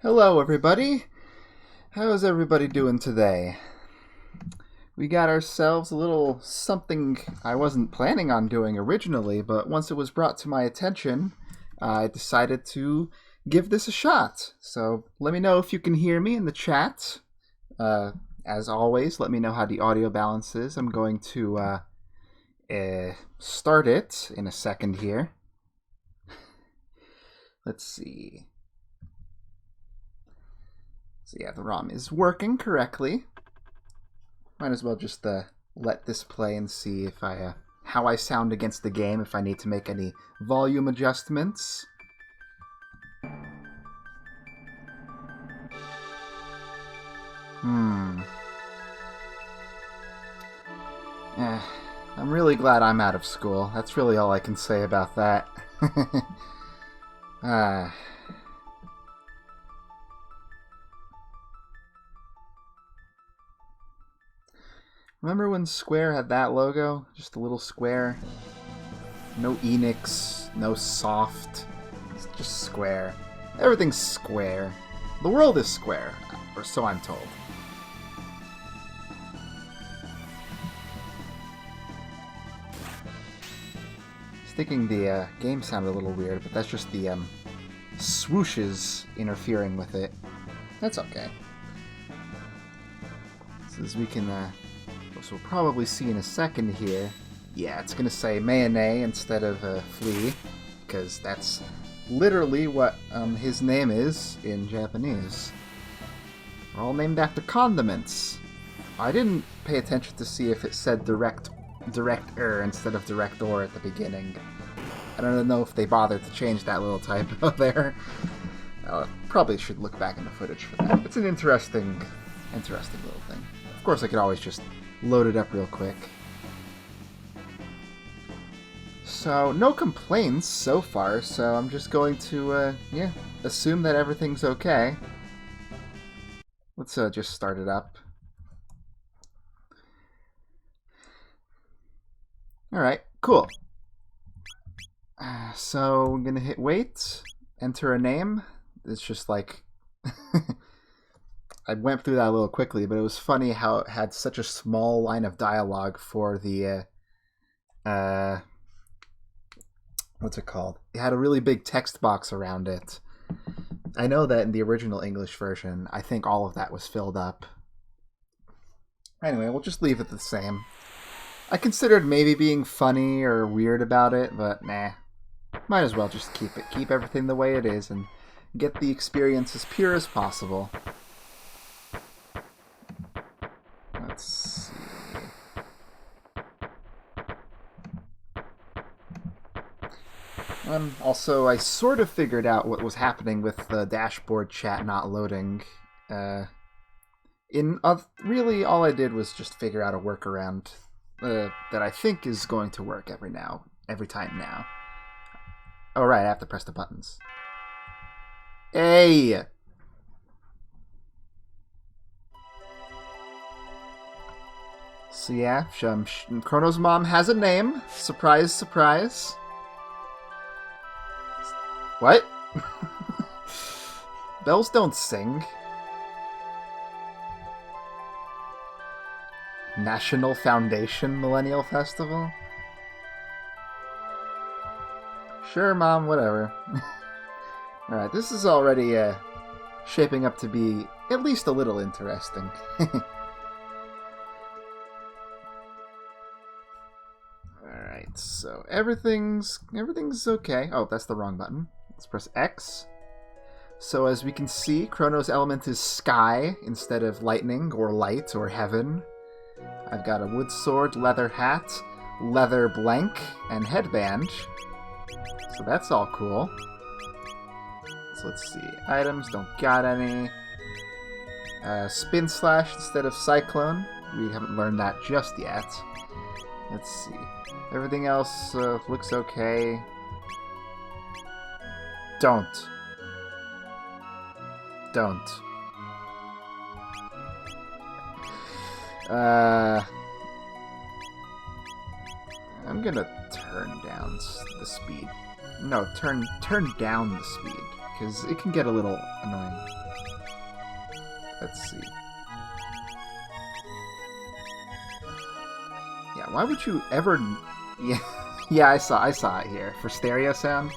Hello, everybody. How is everybody doing today? We got ourselves a little something I wasn't planning on doing originally, but once it was brought to my attention, I decided to give this a shot. So let me know if you can hear me in the chat. As always, let me know how the audio balance is. I'm going to start it in a second here. Let's see. So yeah, the ROM is working correctly. Might as well just let this play and see if how I sound against the game, if I need to make any volume adjustments. I'm really glad I'm out of school. That's really all I can say about that. Remember when Square had that logo? Just a little square. No Enix, no soft. It's just Square. Everything's square. The world is square, or so I'm told. I was thinking the game sounded a little weird, but that's just the swooshes interfering with it. That's okay. So as we can, as we'll probably see in a second here, yeah, it's gonna say mayonnaise instead of flea, because that's literally what his name is in Japanese. We're all named after condiments. I didn't pay attention to see if it said director instead of director at the beginning. I don't know if they bothered to change that little typo there. Probably should look back in the footage for that. It's an interesting little thing. Of course, I could always just load it up real quick. So, no complaints so far, so I'm just going to, assume that everything's okay. Let's just start it up. Alright, cool. So, I'm gonna hit wait, enter a name. It's just like... I went through that a little quickly, but it was funny how it had such a small line of dialogue for the... what's it called? It had a really big text box around it. I know that in the original English version, I think all of that was filled up. Anyway, we'll just leave it the same. I considered maybe being funny or weird about it, but nah. Might as well just keep everything the way it is and get the experience as pure as possible. Let's see. Also, I sort of figured out what was happening with the dashboard chat not loading. Really, all I did was just figure out a workaround that I think is going to work every time now. Oh, right, I have to press the buttons. Hey! So yeah, Chrono's mom has a name. Surprise, surprise. What? Bells don't sing. National Foundation Millennial Festival? Sure, Mom, whatever. Alright, this is already shaping up to be at least a little interesting. Alright, so everything's okay. Oh, that's the wrong button. Let's press X. So as we can see, Chrono's element is sky instead of lightning or light or heaven. I've got a wood sword, leather hat, leather blank, and headband. So that's all cool. So let's see. Items, don't got any. Spin slash instead of cyclone. We haven't learned that just yet. Let's see. Everything else looks okay. Don't. I'm gonna turn down the speed. No, turn down the speed. because it can get a little annoying. Let's see. Yeah, why would you ever... Yeah, yeah, I saw it here. For stereo sound.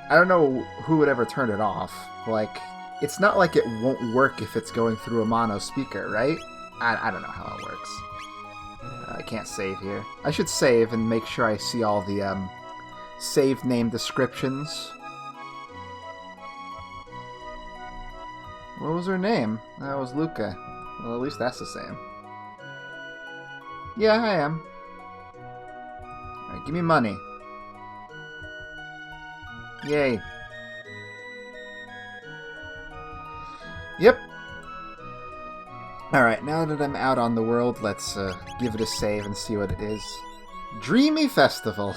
I don't know who would ever turn it off. Like, it's not like it won't work if it's going through a mono speaker, right? I don't know how it works. I can't save here. I should save and make sure I see all the save name descriptions. What was her name? That was Luca. Well, at least that's the same. Yeah, I am. Alright, give me money. Yay. Yep. Alright, now that I'm out on the world, let's give it a save and see what it is. Dreamy Festival.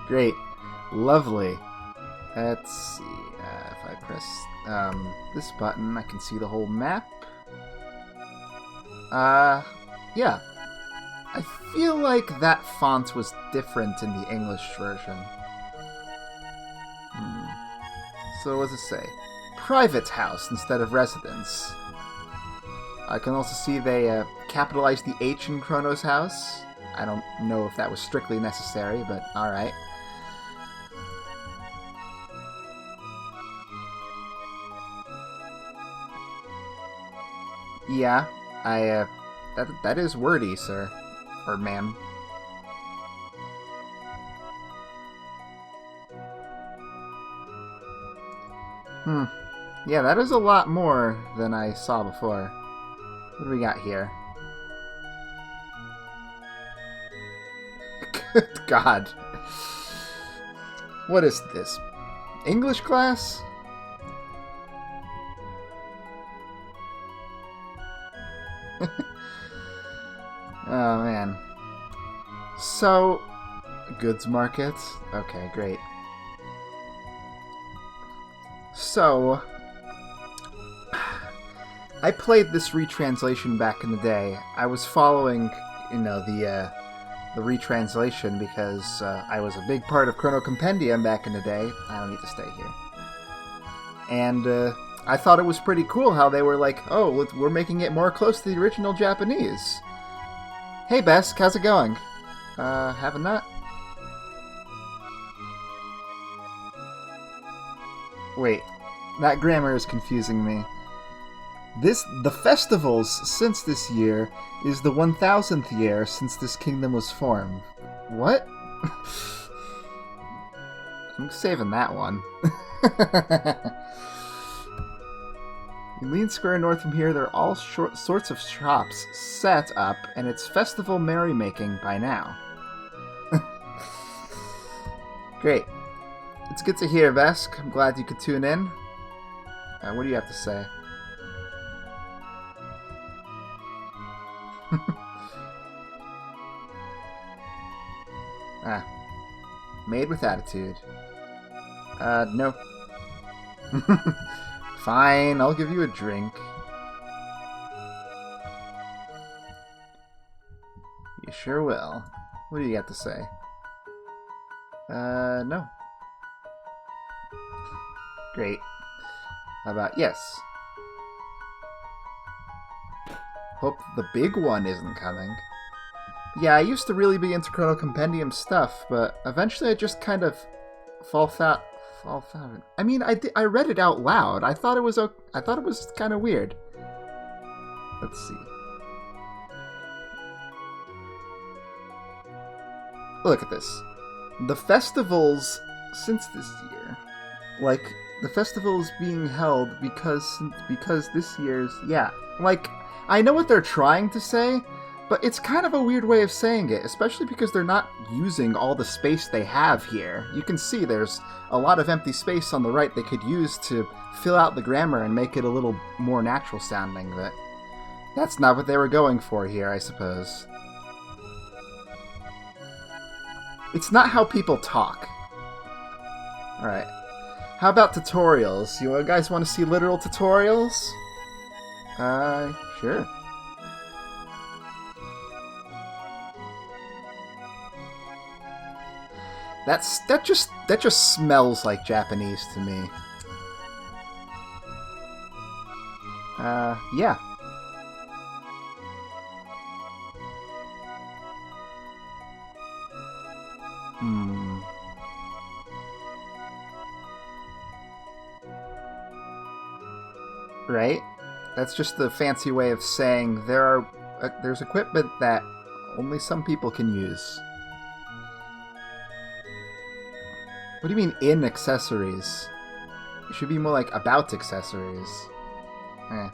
Great. Lovely. Let's see. If I press this button, I can see the whole map. Yeah. I feel like that font was different in the English version. So what does it say? Private house instead of residence. I can also see they capitalized the H in Chrono's house. I don't know if that was strictly necessary, but alright. Yeah, that is wordy, sir. Or ma'am. Yeah, that is a lot more than I saw before. What do we got here? Good God. What is this? English class? Oh, man. So, goods market? Okay, great. So, I played this retranslation back in the day. I was following, the retranslation because I was a big part of Chrono Compendium back in the day. I don't need to stay here. And I thought it was pretty cool how they were like, oh, we're making it more close to the original Japanese. Hey, Besk, how's it going? Have a nut? Wait, that grammar is confusing me. The festivals since this year is the 1000th year since this kingdom was formed. What? I'm saving that one. Union Square north from here, there are all sorts of shops set up, and it's festival merrymaking by now. Great. It's good to hear, Vesk. I'm glad you could tune in. What do you have to say? Made with attitude. No. Fine, I'll give you a drink. You sure will. What do you got to say? No. Great. How about yes? Hope the big one isn't coming. Yeah, I used to really be into Chrono Compendium stuff, but eventually I just kind of fall foul. I mean, I read it out loud. I thought it was kind of weird. Let's see. Look at this. The festivals since this year, like the festival is being held because this year's like I know what they're trying to say. But it's kind of a weird way of saying it, especially because they're not using all the space they have here. You can see there's a lot of empty space on the right they could use to fill out the grammar and make it a little more natural sounding, but that's not what they were going for here, I suppose. It's not how people talk. Alright. How about tutorials? You guys want to see literal tutorials? Sure. That just smells like Japanese to me. Yeah. Hmm. Right? That's just the fancy way of saying there's equipment that only some people can use. What do you mean in accessories? It should be more like about accessories. Eh.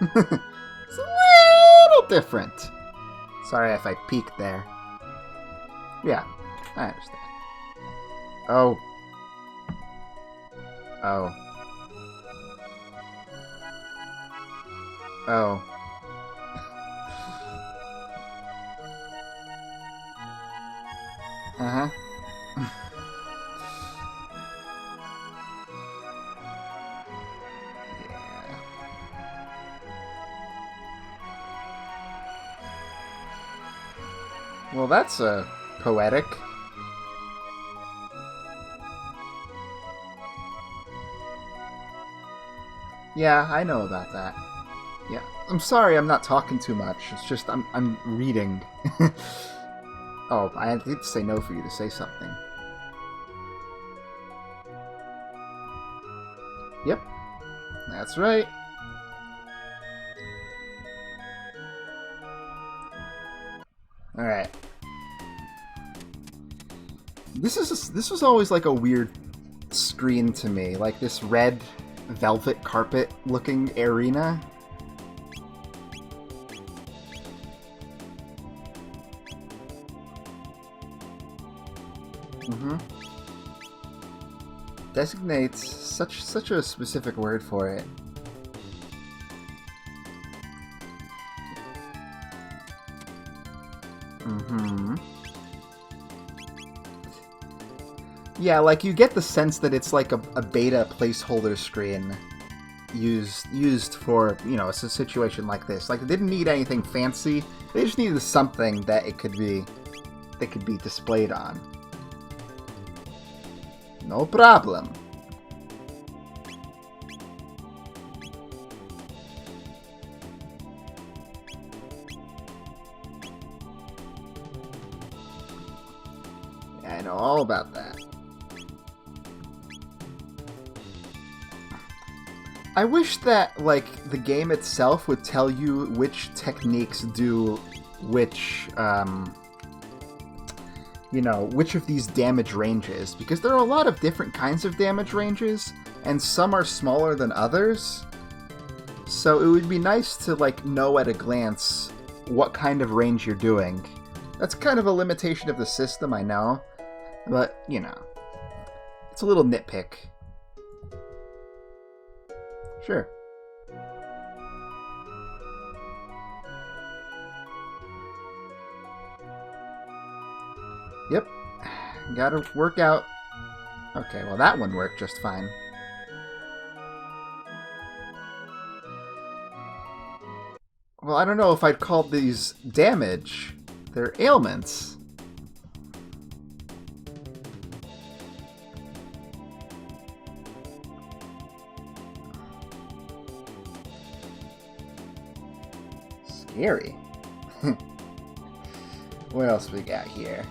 It's a little different. Sorry if I peeked there. Yeah, I understand. Oh. Oh. Oh. Uh-huh. Yeah. Well, that's poetic. Yeah, I know about that. Yeah. I'm sorry I'm not talking too much. It's just I'm reading. Oh, I had to say no for you to say something. Yep. That's right. Alright. This was always like a weird screen to me. Like this red velvet carpet looking arena. Mm-hmm. Designates such a specific word for it. Mm-hmm. Yeah, like you get the sense that it's like a beta placeholder screen used for, you know, a situation like this. Like, they didn't need anything fancy. They just needed something that could be displayed on. No problem. I know all about that. I wish that, like, the game itself would tell you which techniques do which, you know, which of these damage ranges, because there are a lot of different kinds of damage ranges, and some are smaller than others. So it would be nice to, like, know at a glance what kind of range you're doing. That's kind of a limitation of the system, I know, but, you know, it's a little nitpick. Sure. Yep. Gotta work out. Okay, well that one worked just fine. Well, I don't know if I'd call these damage. They're ailments. Scary. What else we got here?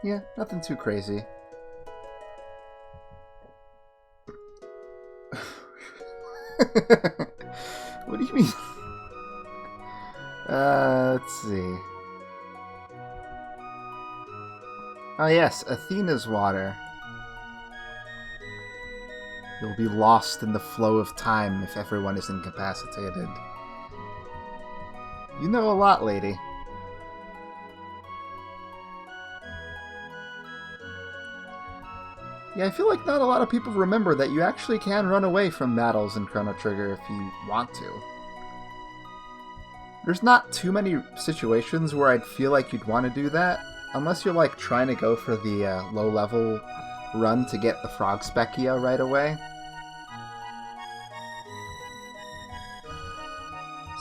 Yeah, nothing too crazy. What do you mean? Let's see. Oh yes, Athena's water. You'll be lost in the flow of time if everyone is incapacitated. You know a lot, lady. Yeah, I feel like not a lot of people remember that you actually can run away from battles in Chrono Trigger if you want to. There's not too many situations where I'd feel like you'd want to do that, unless you're like trying to go for the low level run to get the Frog Specchia right away.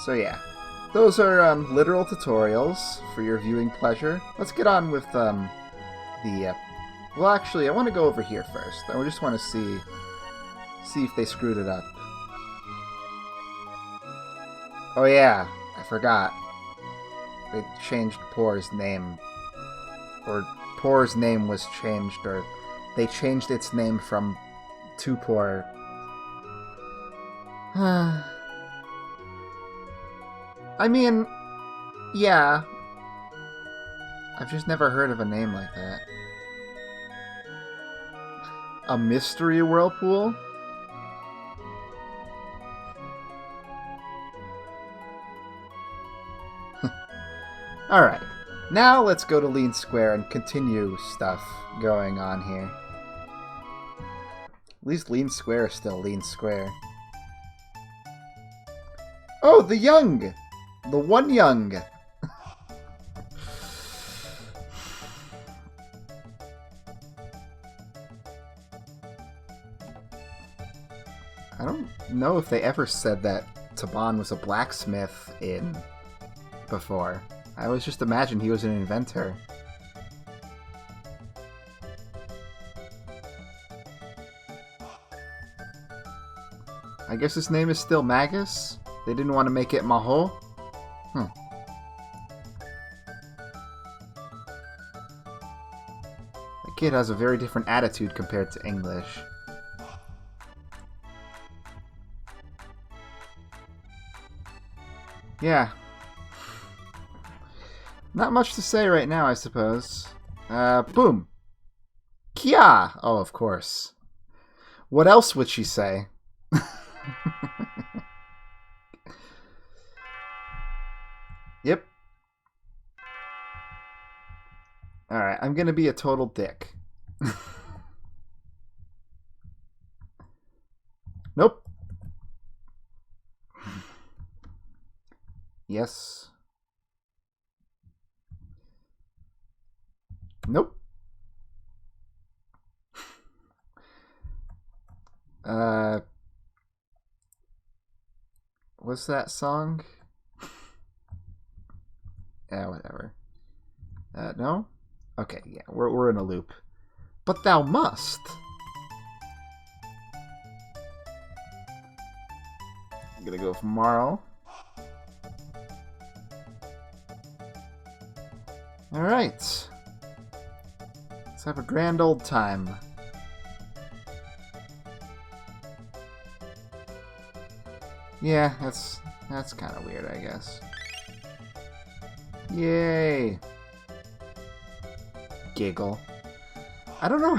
So yeah, those are literal tutorials for your viewing pleasure. Let's get on with well, actually, I want to go over here first. I just want to see if they screwed it up. Oh yeah, I forgot. They changed Poor's name. Or Poor's name was changed, or they changed its name from Tupor. I mean, yeah. I've just never heard of a name like that. A mystery whirlpool? Alright, now let's go to Lean Square and continue stuff going on here. At least Lean Square is still Lean Square. Oh, the young! The one young! I don't know if they ever said that Taban was a blacksmith in before. I always just imagined he was an inventor. I guess his name is still Magus? They didn't want to make it Maho? Hmm. The kid has a very different attitude compared to English. Yeah. Not much to say right now, I suppose. Boom. Kia! Oh, of course. What else would she say? Yep. Alright, I'm gonna be a total dick. Nope. Yes. Nope. What's that song? Yeah, whatever. No? Okay, yeah, we're in a loop. But thou must. I'm gonna go for Morrow. Alright. Let's have a grand old time. Yeah, that's kind of weird, I guess. Yay! Giggle. I don't know,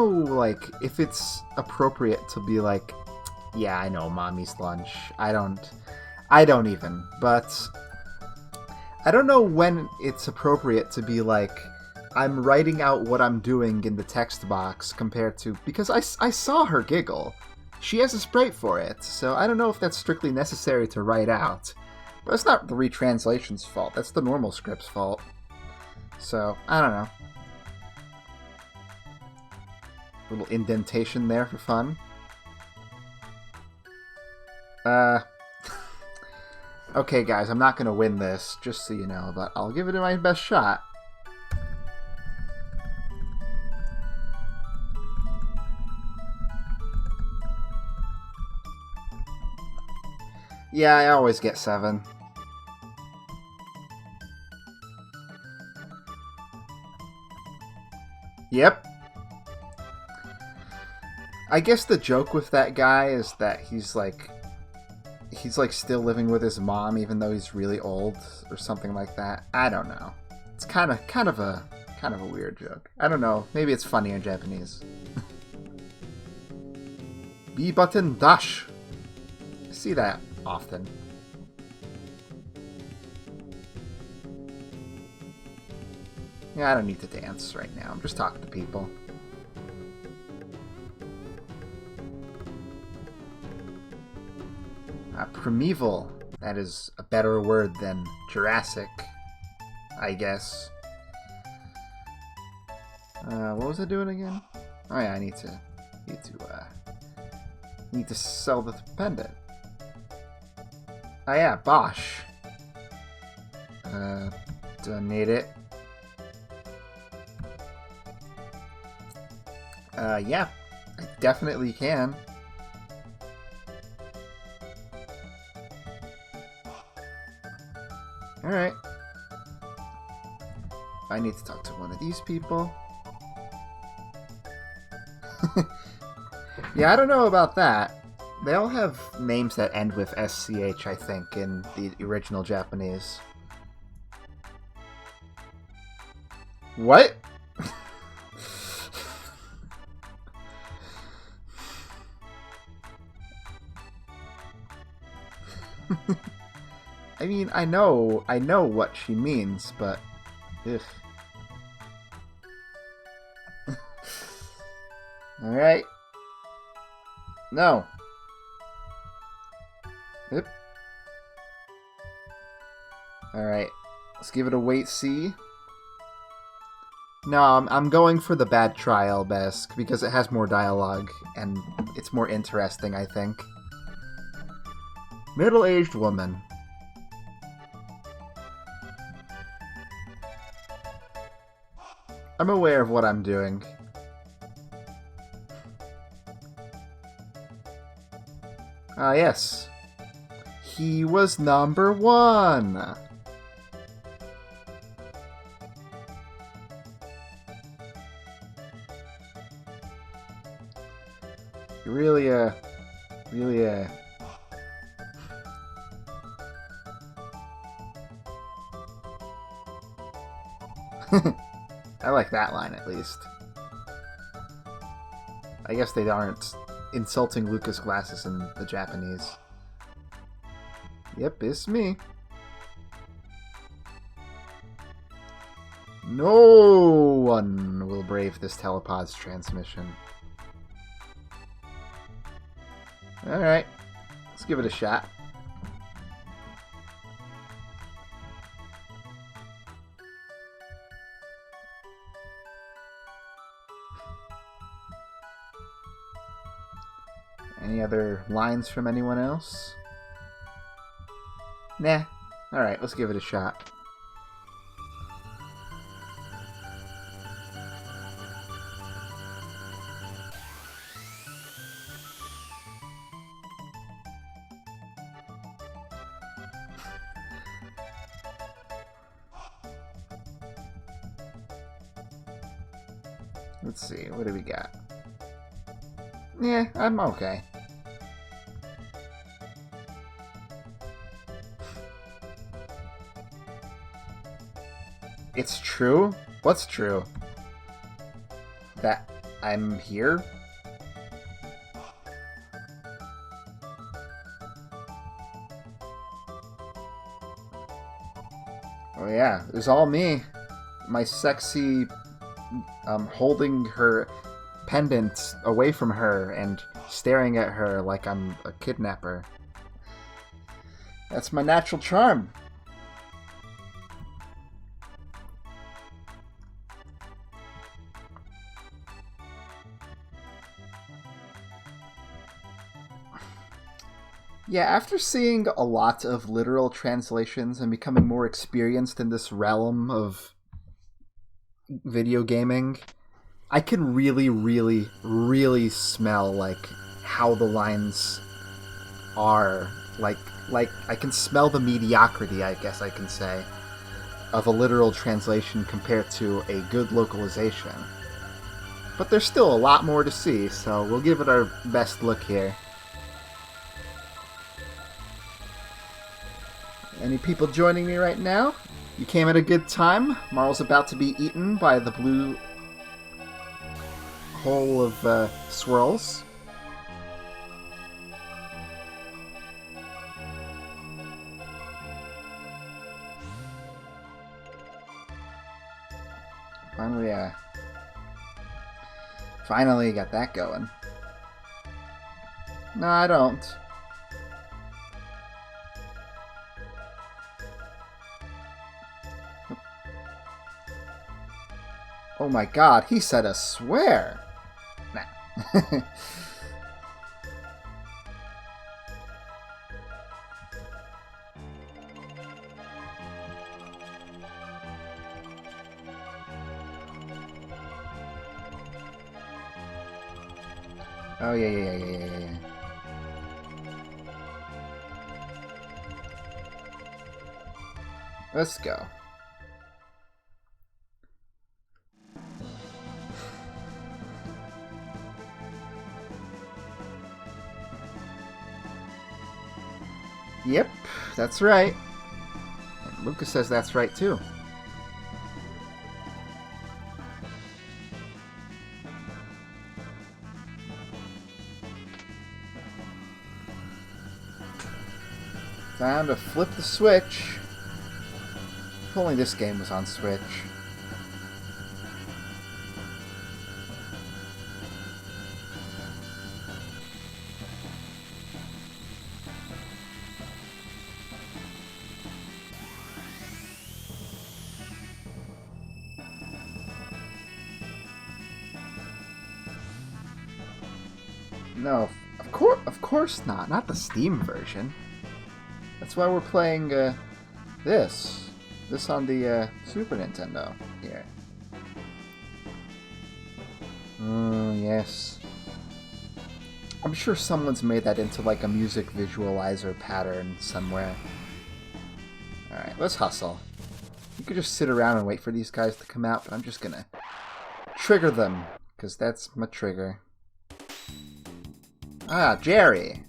like, if it's appropriate to be like, yeah, I know, mommy's lunch. I don't even, but I don't know when it's appropriate to be like, I'm writing out what I'm doing in the text box compared to, because I saw her giggle. She has a sprite for it, so I don't know if that's strictly necessary to write out. But it's not the retranslation's fault, that's the normal script's fault. So, I don't know. Little indentation there for fun. Okay guys, I'm not gonna win this, just so you know, but I'll give it my best shot. Yeah, I always get 7. Yep. I guess the joke with that guy is that he's like still living with his mom even though he's really old or something like that. I don't know. It's kind of a weird joke. I don't know. Maybe it's funny in Japanese. B button dash. I see that often. Yeah, I don't need to dance right now. I'm just talking to people. Primeval. That is a better word than Jurassic, I guess. What was I doing again? Oh yeah, I need to sell the pendant. Oh yeah, Bosch. Don't need it. Yeah, I definitely can. Alright. I need to talk to one of these people. Yeah, I don't know about that. They all have names that end with SCH, I think, in the original Japanese. What? I mean, I know what she means, but... Ugh. Alright. No. Yep. Alright. Let's give it a wait-see. No, I'm going for the bad trial Besk, because it has more dialogue, and it's more interesting, I think. Middle-aged woman. I'm aware of what I'm doing. Ah, yes. He was number 1! Really, I like that line, at least. I guess they aren't insulting Lucas Glasses in the Japanese. Yep, it's me. No one will brave this telepod's transmission. Alright, let's give it a shot. Any other lines from anyone else? Nah. Alright, let's give it a shot. Let's see, what do we got? Yeah, I'm okay. It's true? What's true? That I'm here? Oh yeah, it was all me. My sexy, holding her pendant away from her and staring at her like I'm a kidnapper. That's my natural charm. Yeah, after seeing a lot of literal translations and becoming more experienced in this realm of video gaming, I can really, really, really smell, like, how the lines are. Like I can smell the mediocrity, I guess I can say, of a literal translation compared to a good localization. But there's still a lot more to see, so we'll give it our best look here. Any people joining me right now? You came at a good time. Marl's about to be eaten by the blue hole of swirls. Finally got that going. No, I don't. Oh my god, he said a swear! Nah. Oh, yeah. Let's go. Yep, that's right. And Lucas says that's right, too. Time to flip the switch. If only this game was on Switch. No, of course not. Not the Steam version. That's why we're playing this on the Super Nintendo here. Yes. I'm sure someone's made that into like a music visualizer pattern somewhere. Alright, let's hustle. You could just sit around and wait for these guys to come out, but I'm just gonna trigger them, because that's my trigger. Ah, Jerry!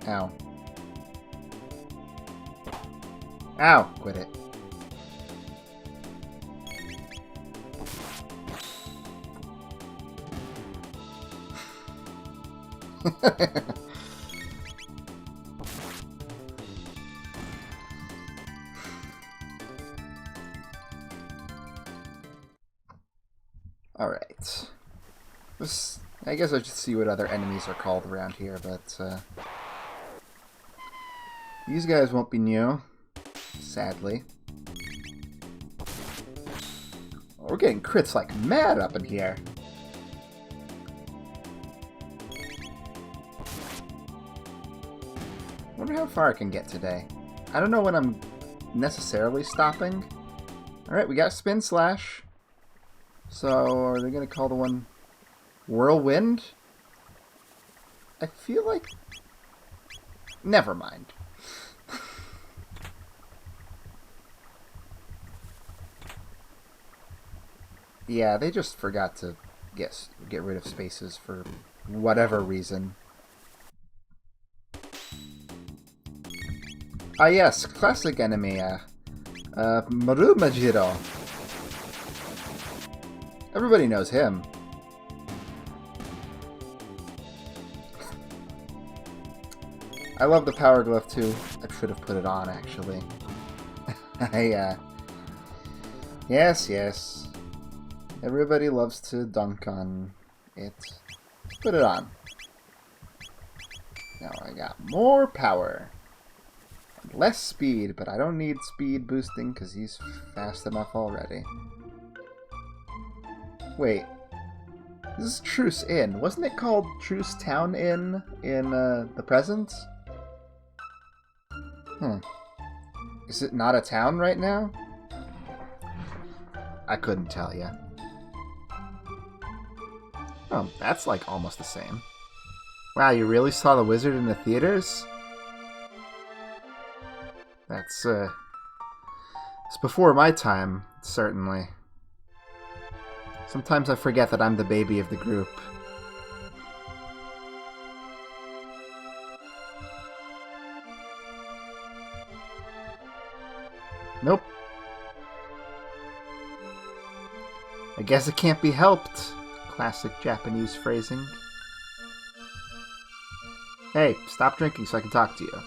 Ow. Ow! Quit it. Alright. I guess I should see what other enemies are called around here, but these guys won't be new, sadly. We're getting crits like mad up in here. Wonder how far I can get today. I don't know when I'm necessarily stopping. Alright, we got Spin Slash. So, are they going to call the one Whirlwind? I feel like... Never mind. Yeah, they just forgot to get rid of spaces for whatever reason. Ah yes, classic enemy, Marumajiro. Everybody knows him. I love the Power Glove too. I should have put it on, actually. Yes. Everybody loves to dunk on it. Put it on. Now I got more power. And less speed, but I don't need speed boosting because he's fast enough already. Wait. This is Truce Inn. Wasn't it called Truce Town Inn in the present? Is it not a town right now? I couldn't tell you. Oh, that's like almost the same. Wow, you really saw the wizard in the theaters? That's it's before my time, certainly. Sometimes I forget that I'm the baby of the group. Nope. I guess it can't be helped. Classic Japanese phrasing. Hey, stop drinking so I can talk to you.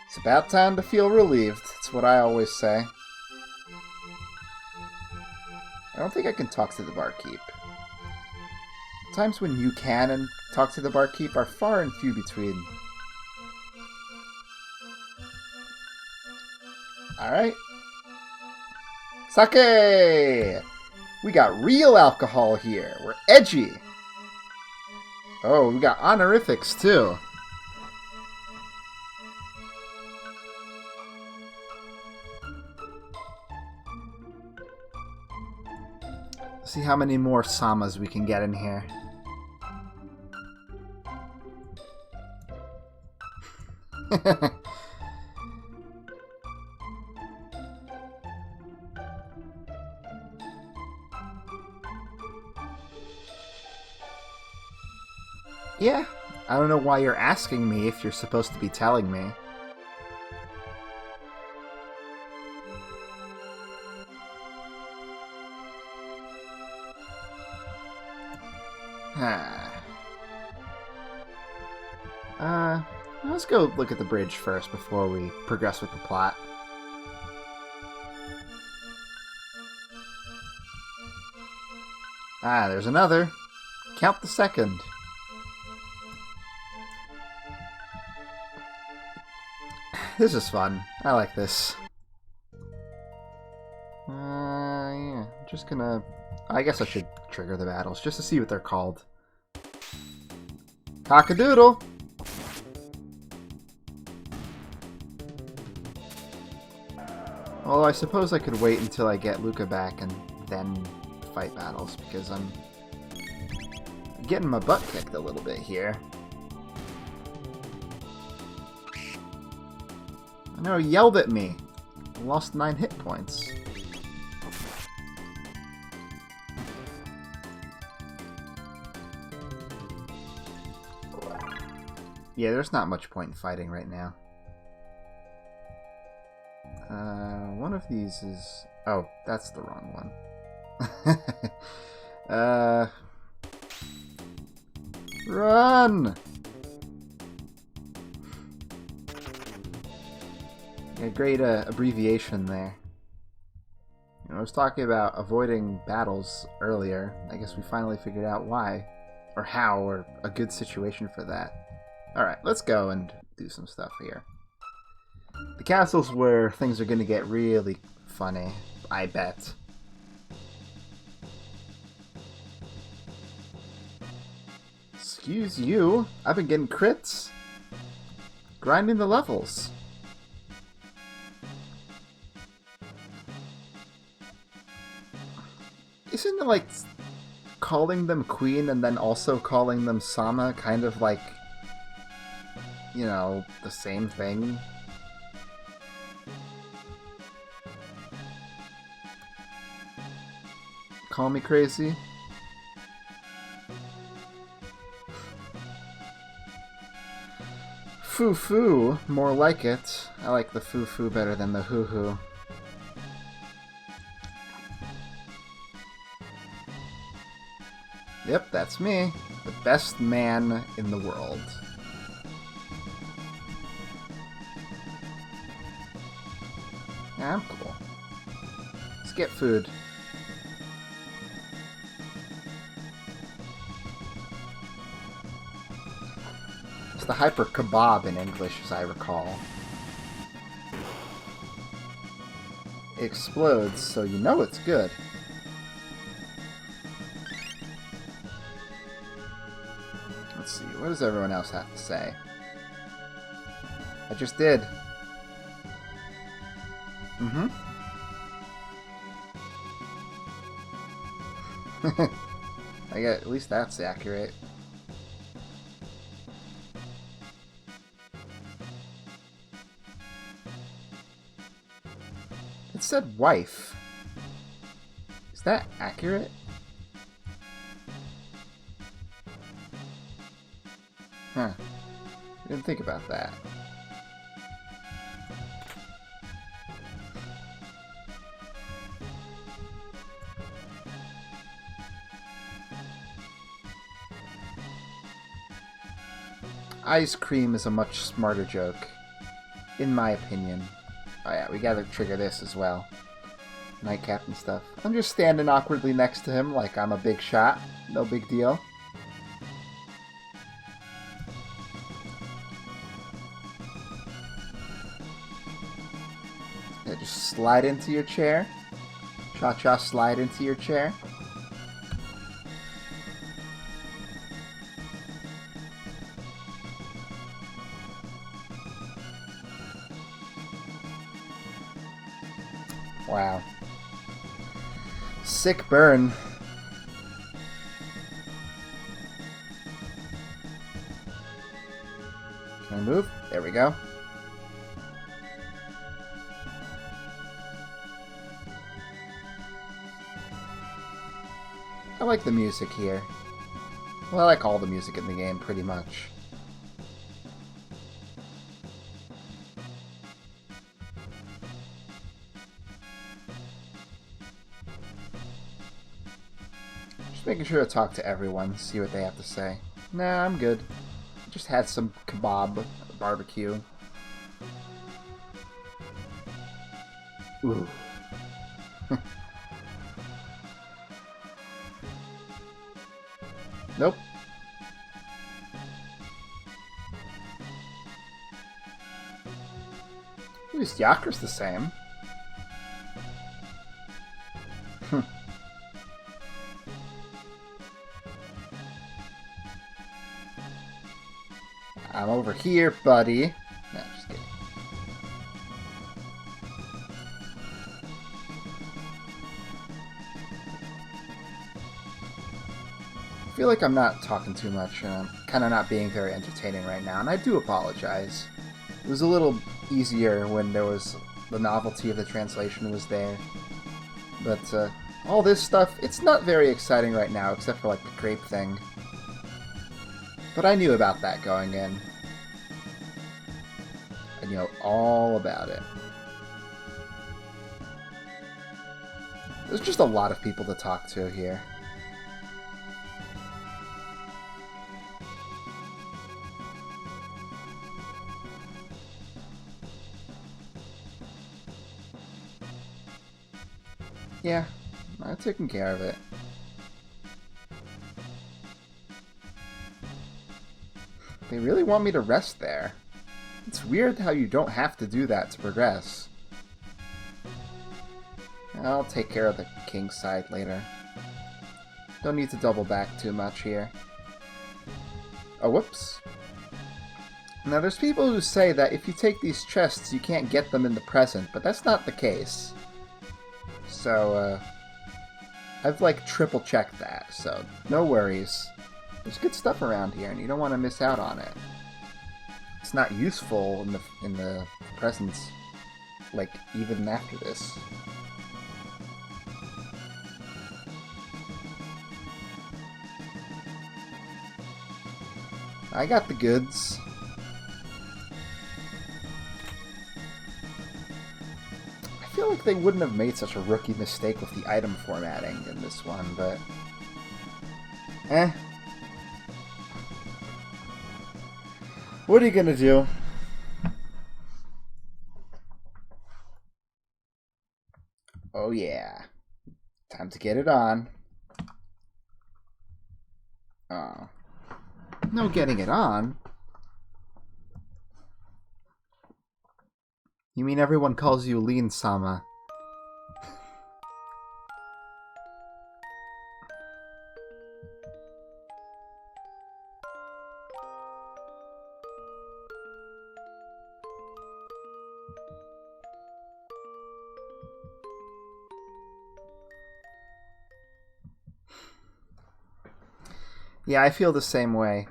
It's about time to feel relieved. That's what I always say. I don't think I can talk to the barkeep. Times when you can and talk to the barkeep are far and few between. Alright. Sake! We got real alcohol here. We're edgy. Oh, we got honorifics too. See how many more Samas we can get in here. Yeah, I don't know why you're asking me if you're supposed to be telling me. Let's go look at the bridge first before we progress with the plot. Ah, there's another. Count the second. This is fun. I like this. Yeah. Just gonna... I guess I should trigger the battles just to see what they're called. Cock-a-doodle! Although I suppose I could wait until I get Luca back and then fight battles, because I'm getting my butt kicked a little bit here. I know he yelled at me. I lost 9 hit points. Yeah, there's not much point in fighting right now. One of these is... Oh, that's the wrong one. Run! A great abbreviation there. You know, I was talking about avoiding battles earlier. I guess we finally figured out why, or how, or a good situation for that. Alright, let's go and do some stuff here. The castle's where things are going to get really funny, I bet. Excuse you, I've been getting crits. Grinding the levels. Isn't it like calling them queen and then also calling them Sama kind of like, you know, the same thing? Call me crazy? Foo-foo, more like it. I like the foo-foo better than the hoo-hoo. Yep, that's me. The best man in the world. Yeah, I'm cool. Let's get food. It's the hyper kebab in English, as I recall. It explodes, so you know it's good. Let's see, what does everyone else have to say? I just did. Mm-hmm. I get, at least that's accurate. It said wife. Is that accurate? Huh. I didn't think about that. Ice cream is a much smarter joke, in my opinion. Oh yeah, we gotta trigger this as well. Nightcap and stuff. I'm just standing awkwardly next to him like I'm a big shot. No big deal. Okay, just slide into your chair. Cha-cha, slide into your chair. Wow. Sick burn. Can I move? There we go. I like the music here. Well, I like all the music in the game, pretty much. Just making sure to talk to everyone, see what they have to say. Nah, I'm good. Just had some kebab barbecue. Ooh. Nope. At least Yakra's the same. I'm over here, buddy. No, just kidding. I feel like I'm not talking too much, and I'm kind of not being very entertaining right now, and I do apologize. It was a little easier when there was the novelty of the translation was there. But all this stuff, it's not very exciting right now, except for like the crepe thing. But I knew about that going in. I know all about it. There's just a lot of people to talk to here. Yeah, I've taken care of it. They really want me to rest there. It's weird how you don't have to do that to progress. I'll take care of the king's side later. Don't need to double back too much here. Oh, whoops. Now, there's people who say that if you take these chests, you can't get them in the present, but that's not the case. So, I've, like, triple-checked that, so no worries. There's good stuff around here, and you don't want to miss out on it. It's not useful in the presents, like, even after this. I got the goods. I feel like they wouldn't have made such a rookie mistake with the item formatting in this one, but... What are you gonna do? Oh yeah. Time to get it on. Oh. No getting it on. You mean everyone calls you Lean-sama? Yeah, I feel the same way.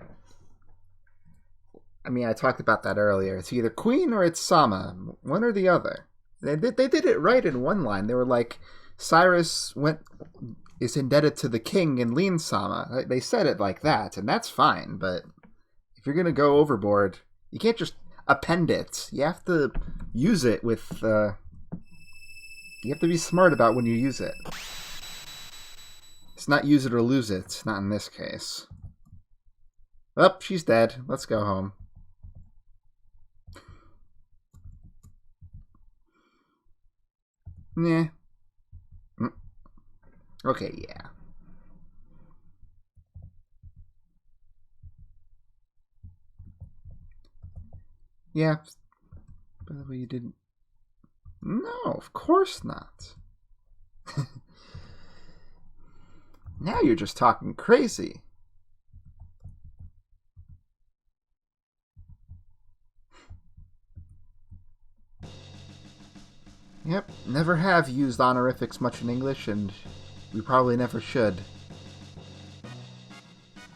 I mean, I talked about that earlier. It's either Queen or it's Sama. One or the other. They did it right in one line. They were like, Cyrus is indebted to the king in Lean Sama. They said it like that, and that's fine. But if you're going to go overboard, you can't just append it. You have to use it with... you have to be smart about when you use it. It's not use it or lose it. Not in this case. Oh, she's dead. Let's go home. Nah. Okay, yeah. Yeah. By the way, you didn't... No, of course not. Now you're just talking crazy. Yep, never have used honorifics much in English, and we probably never should.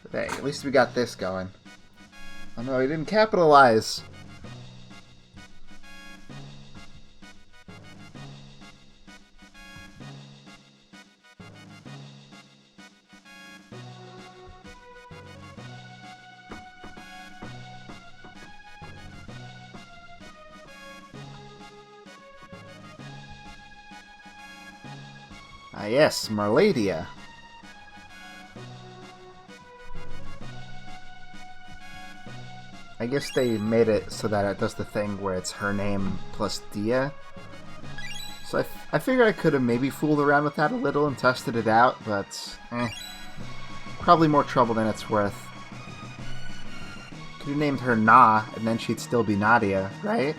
But hey, at least we got this going. Oh no, he didn't capitalize. Ah yes, Marladia. I guess they made it so that it does the thing where it's her name plus Dia. So I figured I could have maybe fooled around with that a little and tested it out, but probably more trouble than it's worth. Could have named her Na, and then she'd still be Nadia, right?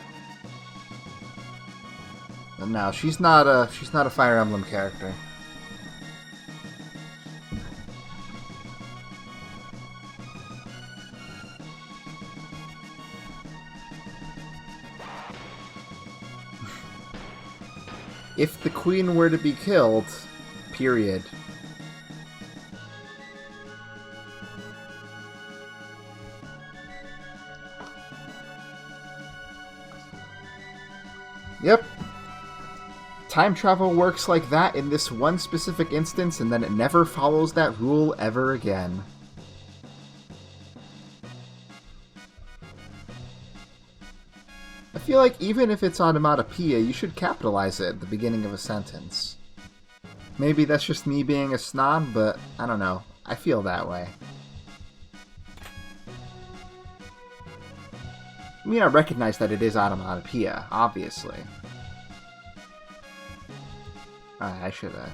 But no, she's not a Fire Emblem character. If the queen were to be killed, period. Yep. Time travel works like that in this one specific instance, and then it never follows that rule ever again. I feel like even if it's onomatopoeia, you should capitalize it at the beginning of a sentence. Maybe that's just me being a snob, but I don't know. I feel that way. I mean, I recognize that it is onomatopoeia, obviously. I should have...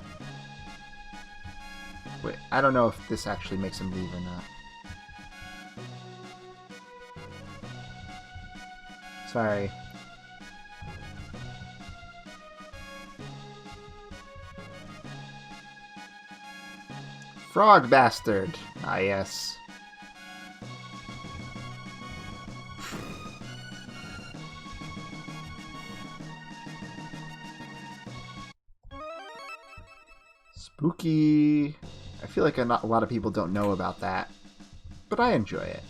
Wait, I don't know if this actually makes him leave or not. Sorry. Frog bastard! Ah, yes. Spooky. I feel like a lot of people don't know about that, but I enjoy it.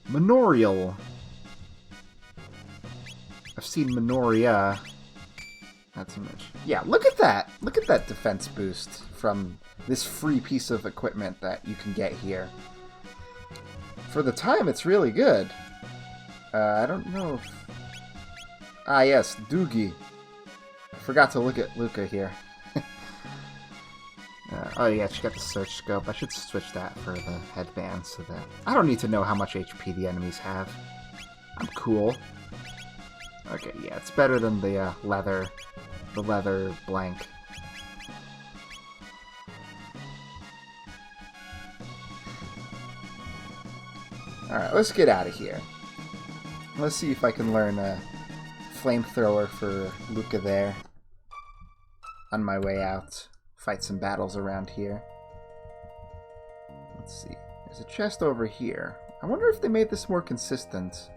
Manorial. I've seen Minoria. That's image. Yeah, look at that! Look at that defense boost from this free piece of equipment that you can get here. For the time, it's really good. I don't know if... Ah, yes, Doogie. I forgot to look at Luca here. Oh yeah, she got the search scope. I should switch that for the headband so that... I don't need to know how much HP the enemies have. I'm cool. Okay, yeah, it's better than the leather blank. Alright, let's get out of here. Let's see if I can learn a flamethrower for Luca there. On my way out. Fight some battles around here. Let's see. There's a chest over here. I wonder if they made this more consistent.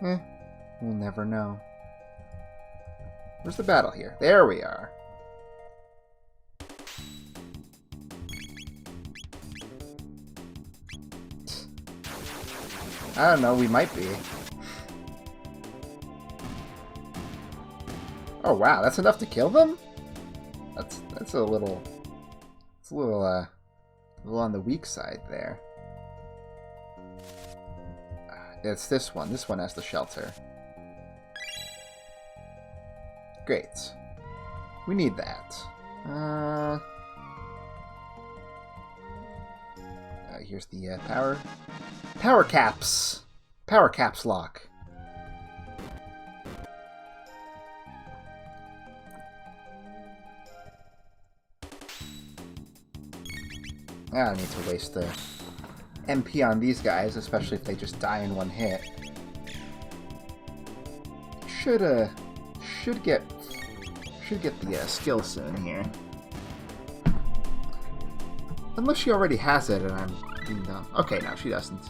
We'll never know. Where's the battle here? There we are. I don't know, we might be. Oh wow, that's enough to kill them? That's a little... It's a little on the weak side there. It's this one. This one has the shelter. Great. We need that. Here's the power caps. Power caps lock. I don't need to waste the MP on these guys, especially if they just die in one hit. Should get the skill soon here. Unless she already has it and I'm being dumb. Okay, no, she doesn't.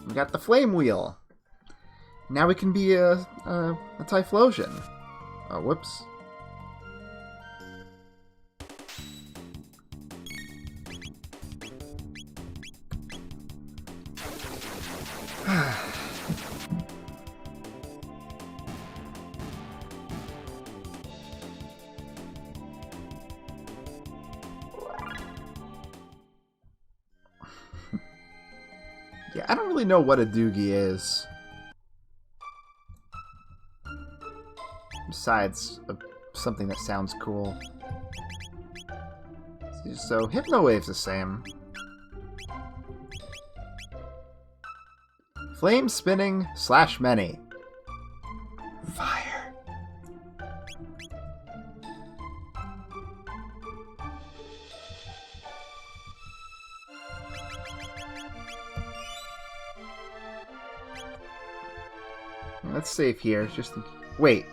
We got the flame wheel. Now we can be a Typhlosion. Oh, whoops. Yeah, I don't really know what a doogie is. Besides something that sounds cool. So Hypno Wave's the same. Flame spinning / many. Fire. Let's save here. Just wait.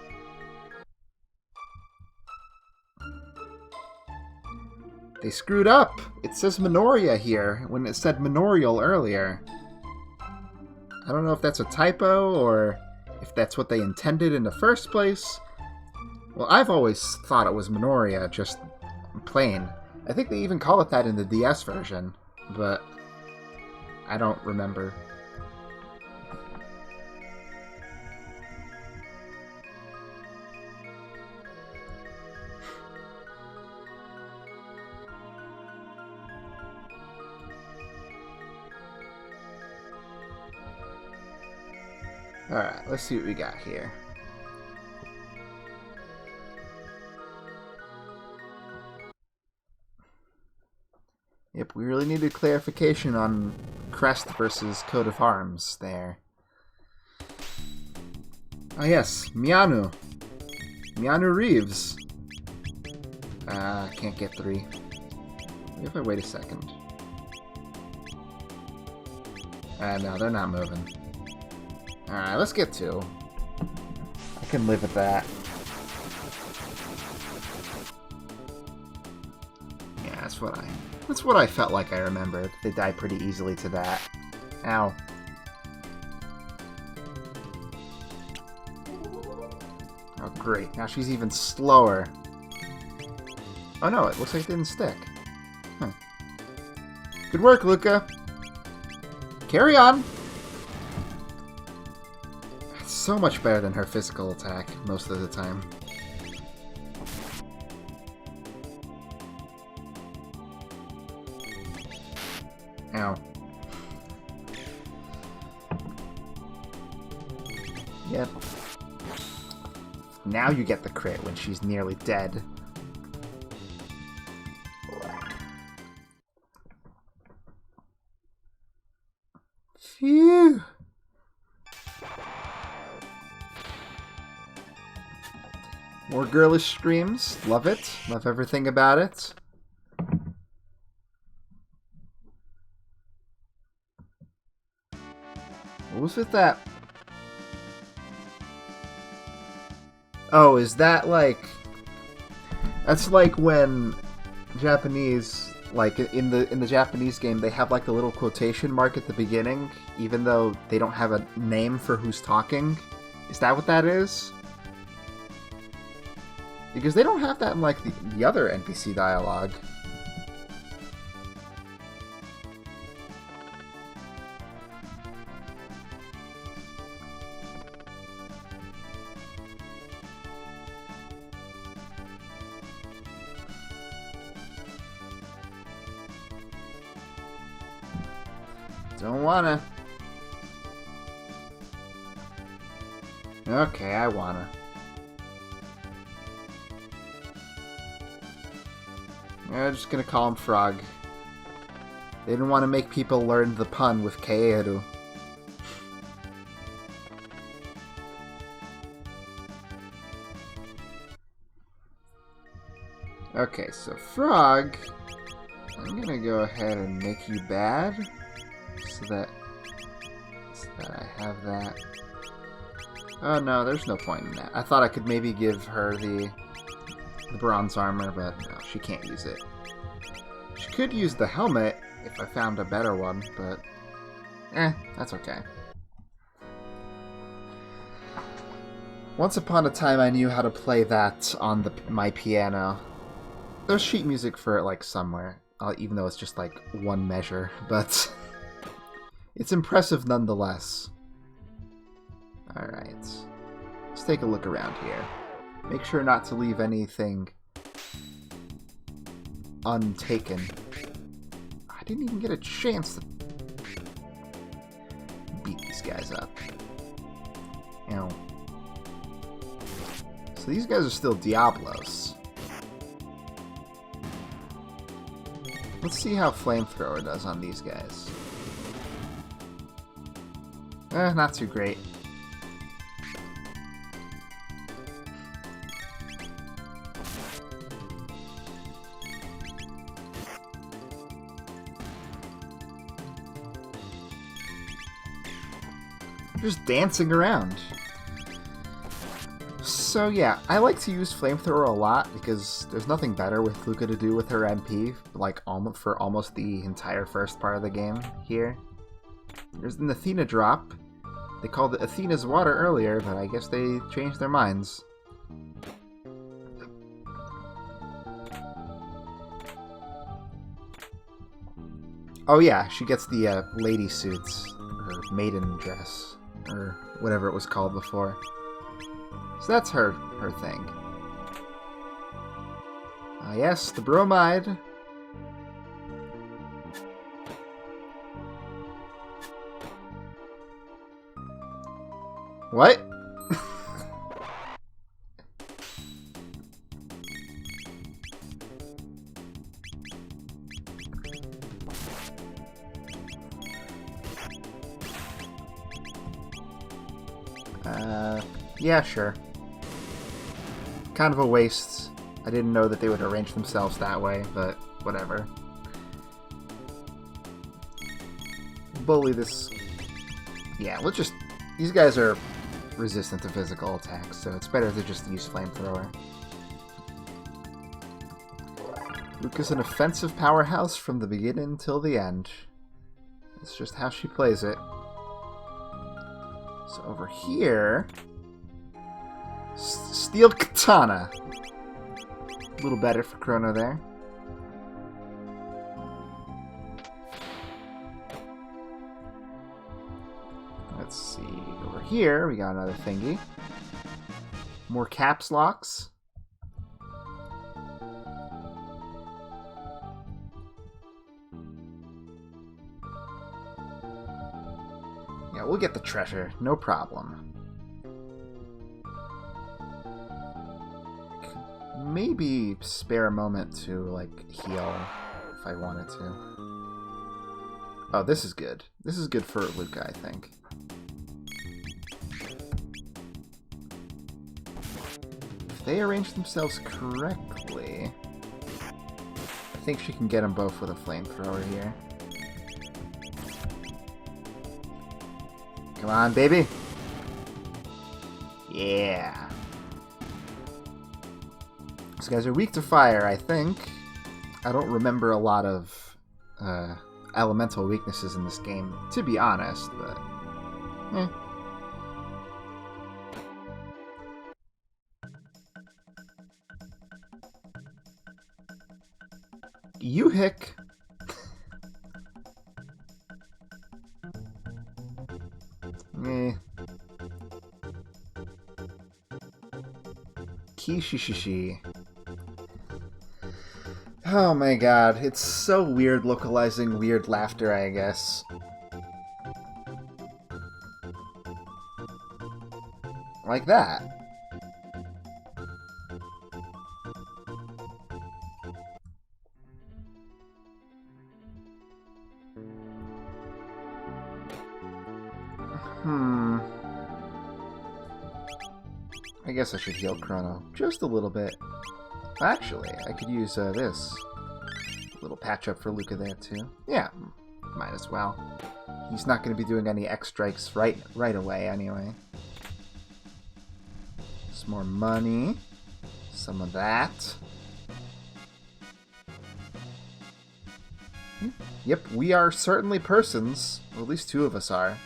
They screwed up. It says Minoria here when it said Minorial earlier. I don't know if that's a typo or if that's what they intended in the first place. Well, I've always thought it was Minoria, just plain. I think they even call it that in the DS version, but I don't remember. Alright, let's see what we got here. Yep, we really needed clarification on Crest versus Coat of Arms there. Oh yes, Mianu. Mianu Reeves. Can't get 3. Maybe if I wait a second. No, they're not moving. Alright, let's get 2. I can live with that. Yeah, that's what I felt like I remembered. They die pretty easily to that. Ow. Oh, great. Now she's even slower. Oh no, it looks like it didn't stick. Huh. Good work, Luca. Carry on. So much better than her physical attack most of the time. Ow. Yep. Now you get the crit when she's nearly dead. Phew. More girlish screams. Love it. Love everything about it. What was with that? Oh, is that like... That's like when Japanese... Like, in the Japanese game, they have like the little quotation mark at the beginning, even though they don't have a name for who's talking. Is that what that is? Because they don't have that in, like, the other NPC dialogue. Don't wanna. Okay, I wanna. I'm just gonna call him Frog. They didn't want to make people learn the pun with Kaeru. Okay, so Frog I'm gonna go ahead and make you bad, so that I have that. Oh no, there's no point in that. I thought I could maybe give her the bronze armor, but no, she can't use it. She could use the helmet if I found a better one, but that's okay. Once upon a time, I knew how to play that on my piano. There's sheet music for it, like, somewhere, even though it's just, like, one measure, but it's impressive nonetheless. Alright. Let's take a look around here. Make sure not to leave anything untaken. I didn't even get a chance to beat these guys up. Ow. So these guys are still Diablos. Let's see how Flamethrower does on these guys. Not too great. Just dancing around. So yeah, I like to use Flamethrower a lot because there's nothing better with Luca to do with her MP, like for almost the entire first part of the game here. There's an Athena drop. They called it Athena's Water earlier, but I guess they changed their minds. Oh yeah, she gets the lady suits, or maiden dress, or whatever it was called before. So that's her thing. Ah yes, the bromide. What? Yeah, sure. Kind of a waste. I didn't know that they would arrange themselves that way, but whatever. Bully this... Yeah, let's just... These guys are resistant to physical attacks, so it's better to just use Flamethrower. Luca's an offensive powerhouse from the beginning till the end. It's just how she plays it. So over here... Steel Katana. A little better for Chrono there. Let's see. Over here, we got another thingy. More caps locks. Yeah, we'll get the treasure. No problem. Maybe spare a moment to, like, heal if I wanted to. Oh, this is good. This is good for Luca, I think. If they arrange themselves correctly, I think she can get them both with a flamethrower here. Come on, baby! Yeah! These guys are weak to fire, I think. I don't remember a lot of elemental weaknesses in this game, to be honest, but... You hick. Kishishishi. Oh my god, it's so weird localizing weird laughter, I guess. Like that. I guess I should heal Chrono just a little bit. Actually, I could use this. Little patch up for Luca there too. Yeah, might as well. He's not going to be doing any X strikes right away anyway. Some more money. Some of that. Yep, we are certainly persons. Well, at least two of us are.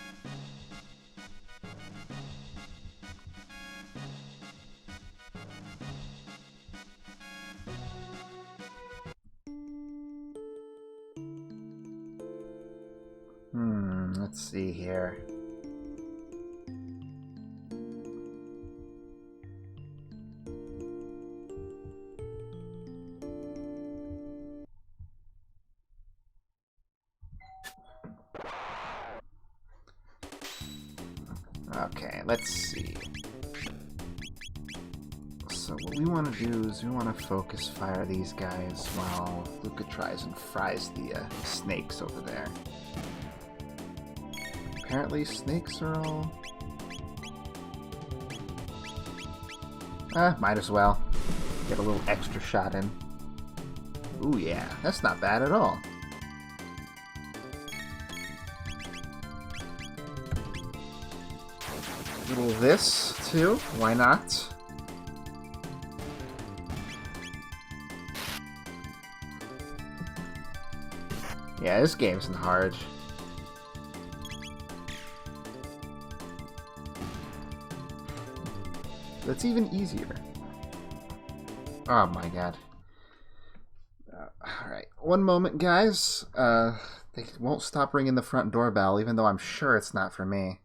Let's see here. Okay, let's see. So what we want to do is we want to focus fire these guys while Luca tries and fries the snakes over there. Apparently snakes are all... might as well. Get a little extra shot in. Ooh yeah, that's not bad at all. A little of this, too. Why not? Yeah, this game isn't hard. That's even easier. Oh my god. Alright, one moment, guys. They won't stop ringing the front doorbell, even though I'm sure it's not for me.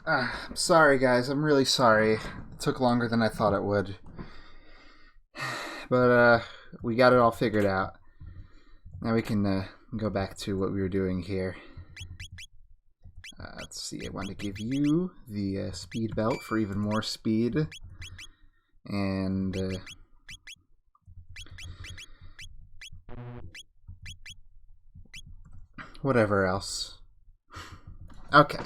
I'm sorry, guys. I'm really sorry. It took longer than I thought it would. But, we got it all figured out. Now we can go back to what we were doing here. Let's see. I want to give you the speed belt for even more speed. And... whatever else. Okay.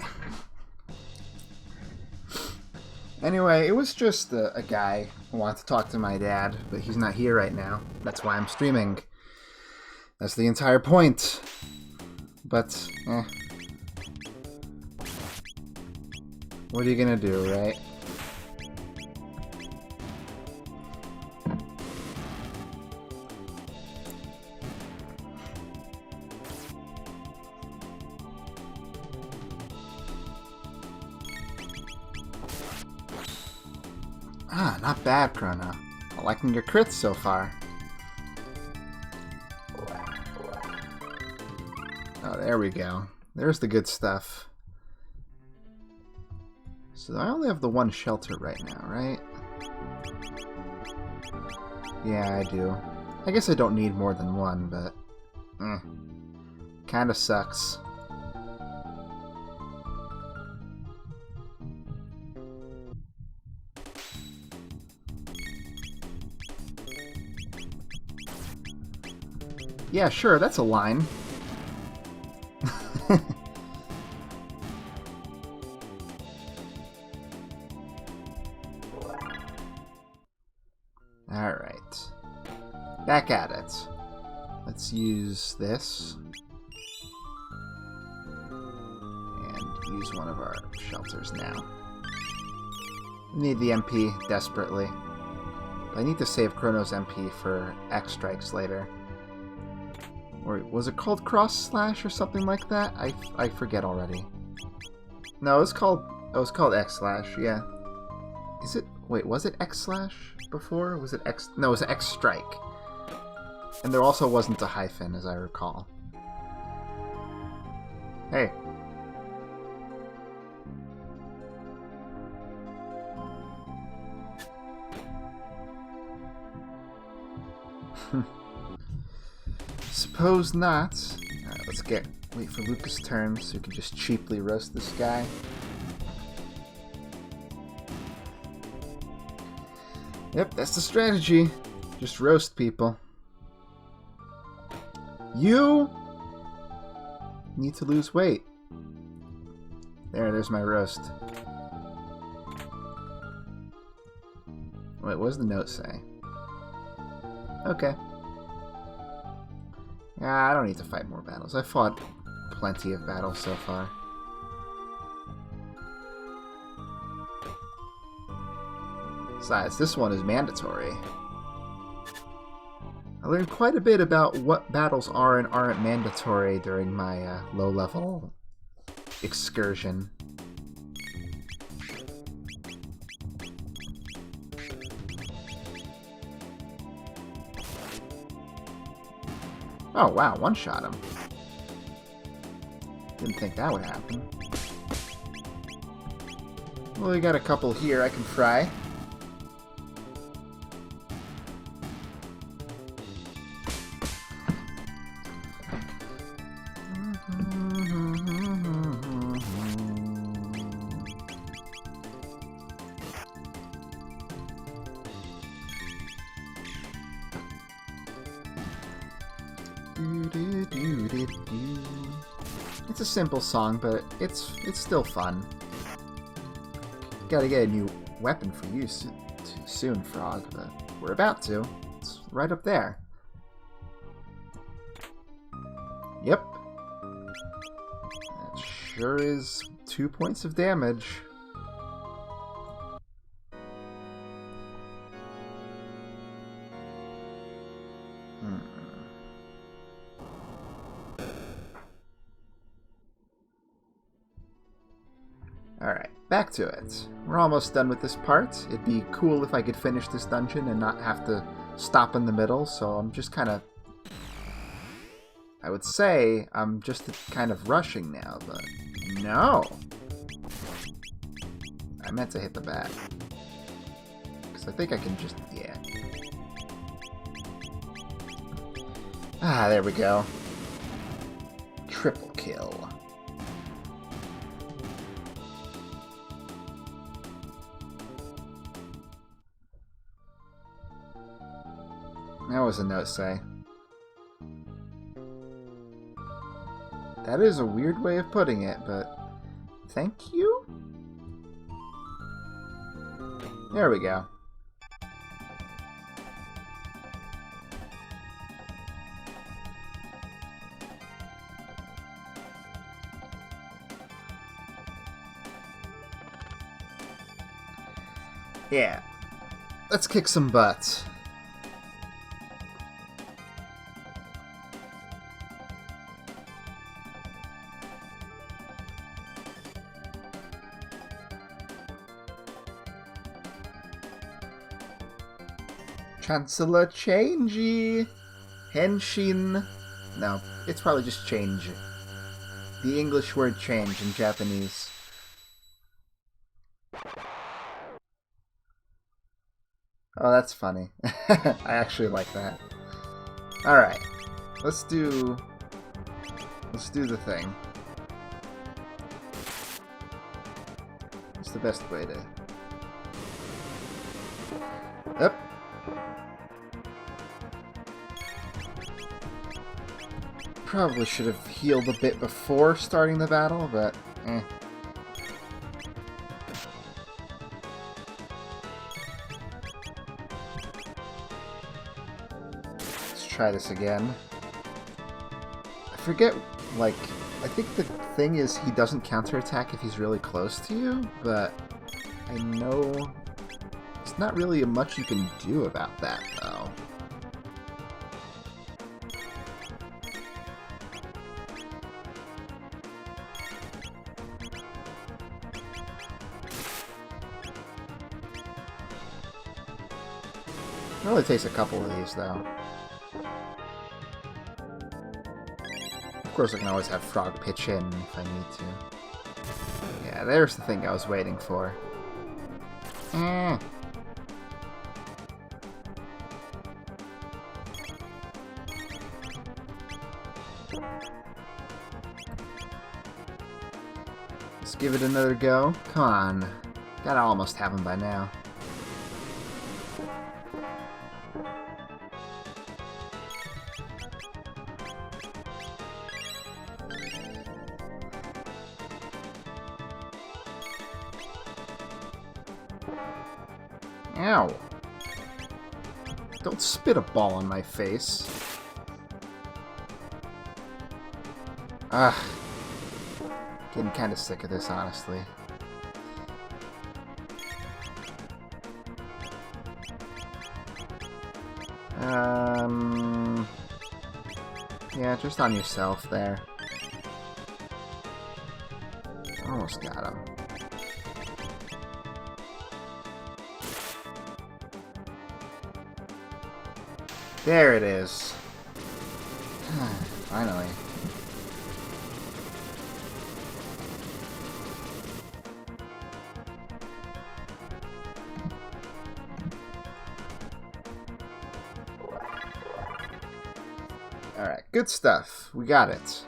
Anyway, it was just a guy who wanted to talk to my dad, but he's not here right now. That's why I'm streaming. That's the entire point. But, what are you gonna do, right? Ah, not bad, Chrono. I'm liking your crits so far. Oh, there we go. There's the good stuff. So I only have the one shelter right now, right? Yeah, I do. I guess I don't need more than one, but... kinda sucks. Yeah, sure, that's a line. Alright. Back at it. Let's use this. And use one of our shelters now. We need the MP desperately. I need to save Chrono's MP for X strikes later. Or was it called Cross Slash or something like that? I forget already. No, it was called X Slash, yeah. Is it? Wait, was it X Slash before? Was it X? No, it was X Strike. And there also wasn't a hyphen, as I recall. Hey. Suppose not. Alright, let's wait for Lucas' turn so we can just cheaply roast this guy. Yep, that's the strategy. Just roast people. You need to lose weight. There's my roast. Wait, what does the note say? Okay. Yeah, I don't need to fight more battles. I fought plenty of battles so far. Besides, this one is mandatory. I learned quite a bit about what battles are and aren't mandatory during my low-level excursion. Oh wow, one-shot him. Didn't think that would happen. Well, we got a couple here I can fry. It's a simple song, but it's still fun. Gotta get a new weapon for you soon, Frog, but we're about to. It's right up there. Yep. That sure is 2 points of damage. Alright, back to it. We're almost done with this part. It'd be cool if I could finish this dungeon and not have to stop in the middle, so I'm just kind of... I would say I'm just kind of rushing now, but no! I meant to hit the bat. Because I think I can just... yeah. Ah, there we go. Triple kill. That was a note say. That is a weird way of putting it, but thank you? There we go. Yeah. Let's kick some butt. Chancellor Changey. Henshin. No, it's probably just change. The English word change in Japanese. Oh, that's funny. I actually like that. Alright. Let's do the thing. It's the best way to... Yep. Probably should have healed a bit before starting the battle, but eh. Let's try this again. I forget, like, I think the thing is he doesn't counterattack if he's really close to you, but I know there's not really much you can do about that, though. It only takes a couple of these, though. Of course, I can always have Frog pitch in if I need to. Yeah, there's the thing I was waiting for. Let's give it another go. Come on. Gotta almost have him by now. Ow. Don't spit a ball on my face. Ugh. Getting kind of sick of this, honestly. Yeah, just on yourself there. Almost got him. There it is. Finally. Alright, good stuff. We got it.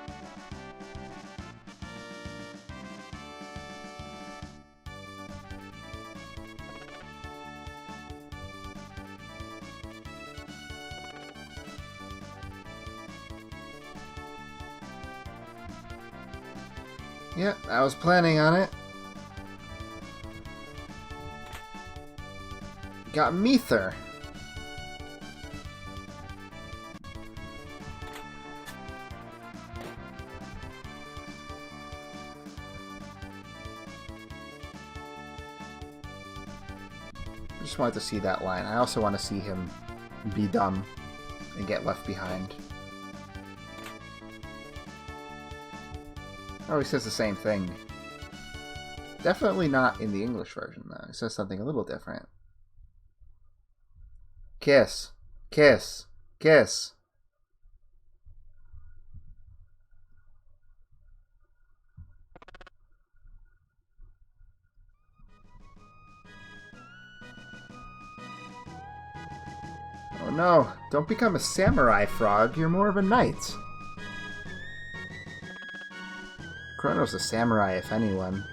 Yep, I was planning on it. Got Mether. I just wanted to see that line. I also want to see him be dumb and get left behind. Oh, he says the same thing. Definitely not in the English version, though. He says something a little different. Kiss. Kiss. Kiss. Oh no, don't become a samurai frog. You're more of a knight. Chrono's a samurai, if anyone.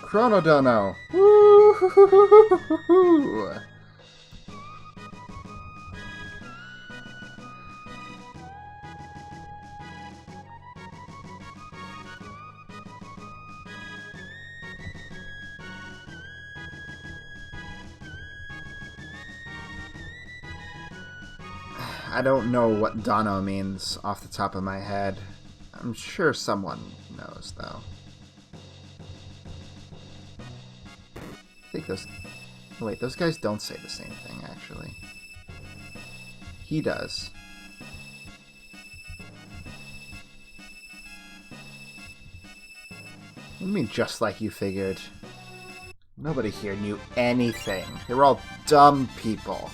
Chrono Dono! Woo! I don't know what Dono means off the top of my head. I'm sure someone knows, though. I think those... Wait, those guys don't say the same thing, actually. He does. What do you mean, just like you figured? Nobody here knew anything. They were all dumb people.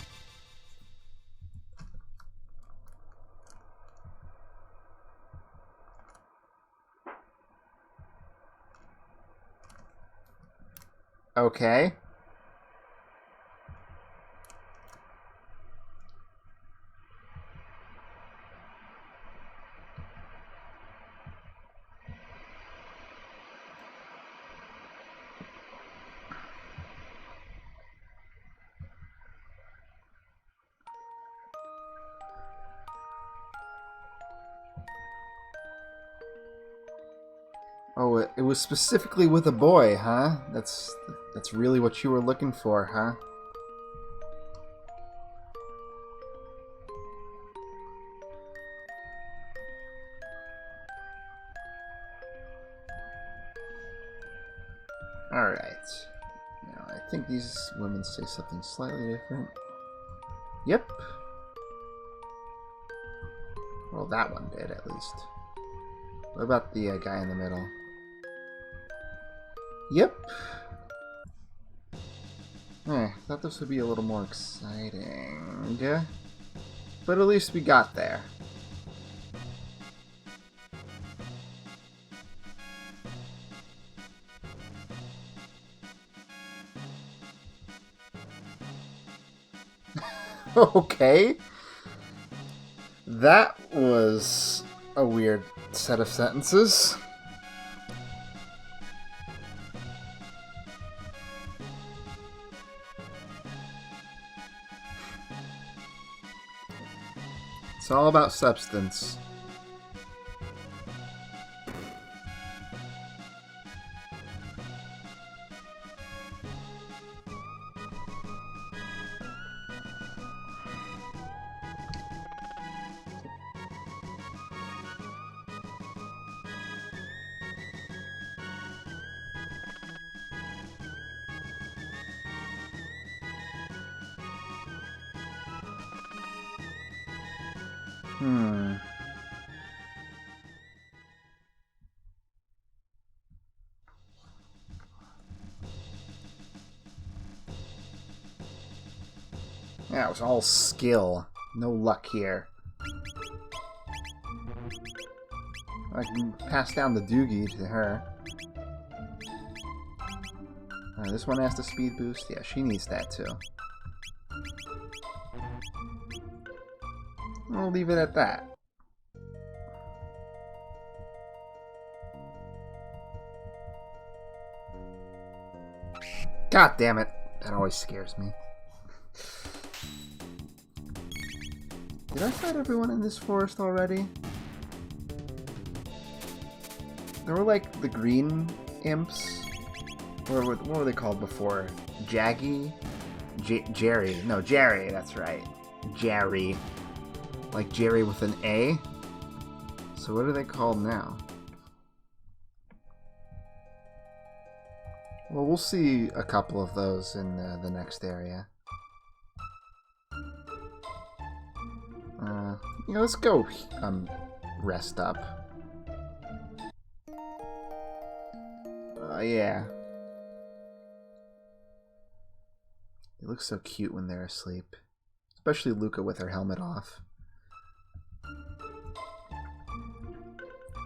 Okay. Oh, it was specifically with a boy, huh? That's really what you were looking for, huh? Alright. Now, I think these women say something slightly different. Yep. Well, that one did, at least. What about the guy in the middle? Yep. Thought this would be a little more exciting. But at least we got there. Okay. That was a weird set of sentences. It's all about substance. Yeah, it was all skill. No luck here. I can pass down the doogie to her. This one has the speed boost. Yeah, she needs that too. I'll leave it at that. God damn it. That always scares me. Did I fight everyone in this forest already? There were like the green imps. Or what were they called before? Jaggy? Jerry. No, Jerry, that's right. Jerry. Like Jerry with an A? So what are they called now? Well, we'll see a couple of those in the next area. Let's go rest up. Yeah. They look so cute when they're asleep. Especially Luca with her helmet off.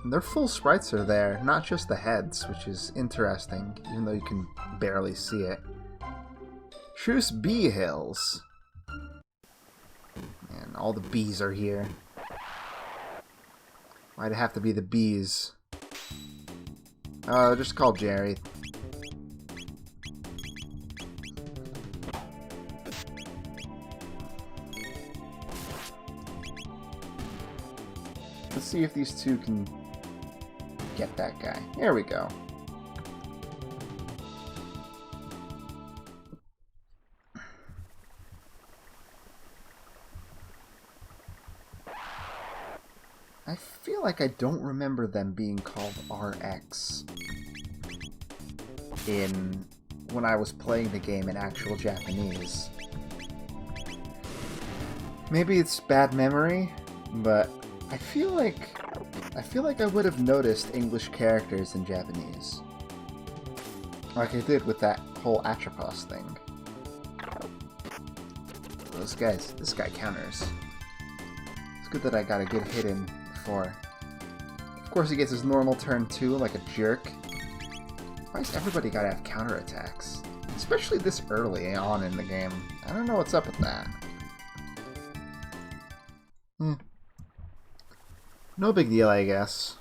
And their full sprites are there, not just the heads, which is interesting, even though you can barely see it. Truce Bee Hills. And all the bees are here. Why'd it have to be the bees? Just call Jerry. Let's see if these two can get that guy. There we go. I feel like I don't remember them being called RX when I was playing the game in actual Japanese. Maybe it's bad memory, but I feel like I would have noticed English characters in Japanese. Like I did with that whole Atropos thing. This guy counters. It's good that I got a good hit in before. Of course he gets his normal turn too, like a jerk. Why does everybody gotta have counterattacks? Especially this early on in the game. I don't know what's up with that. No big deal, I guess.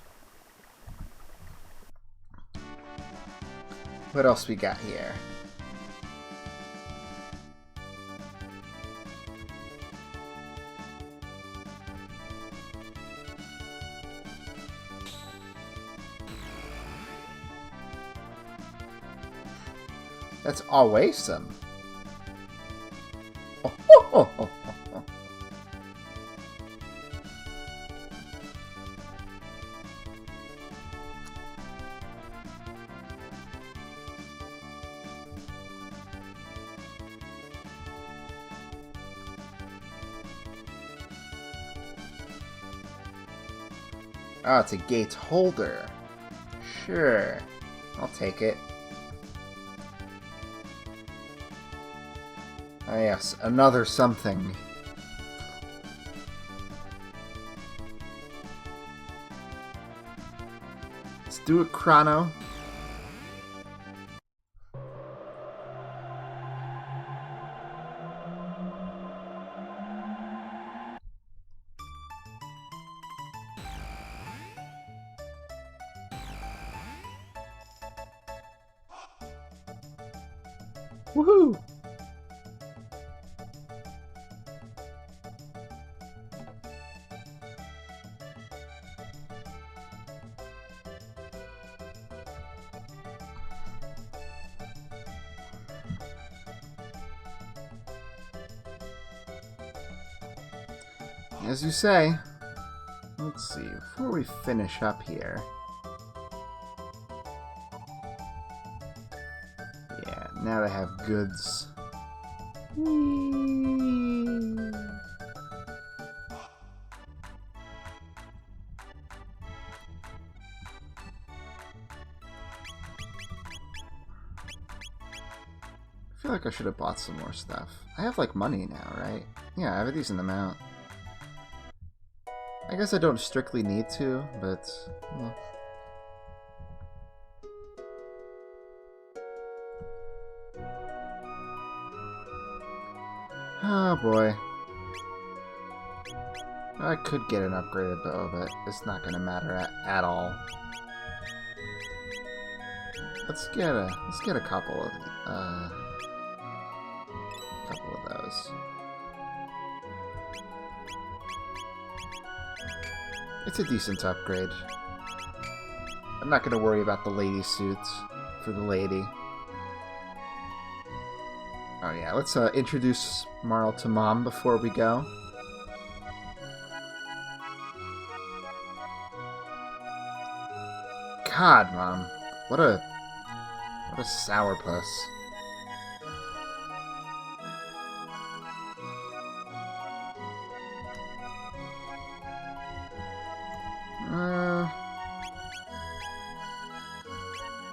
What else we got here? That's awesome. Oh, oh, oh, oh, oh. Oh, it's a gate holder. Sure. I'll take it. Ah, yes, another something. Let's do it, Chrono. Woohoo! As you say. Let's see, before we finish up here. Yeah, now they have goods. Whee! I feel like I should have bought some more stuff. I have, like, money now, right? Yeah, I have a decent amount. I guess I don't strictly need to, but... yeah. Oh boy. I could get an upgraded bow, but it's not going to matter at all. Let's get a couple of those. It's a decent upgrade. I'm not going to worry about the lady suits for the lady. Oh yeah, let's introduce Marl to Mom before we go. God, Mom. What a sourpuss.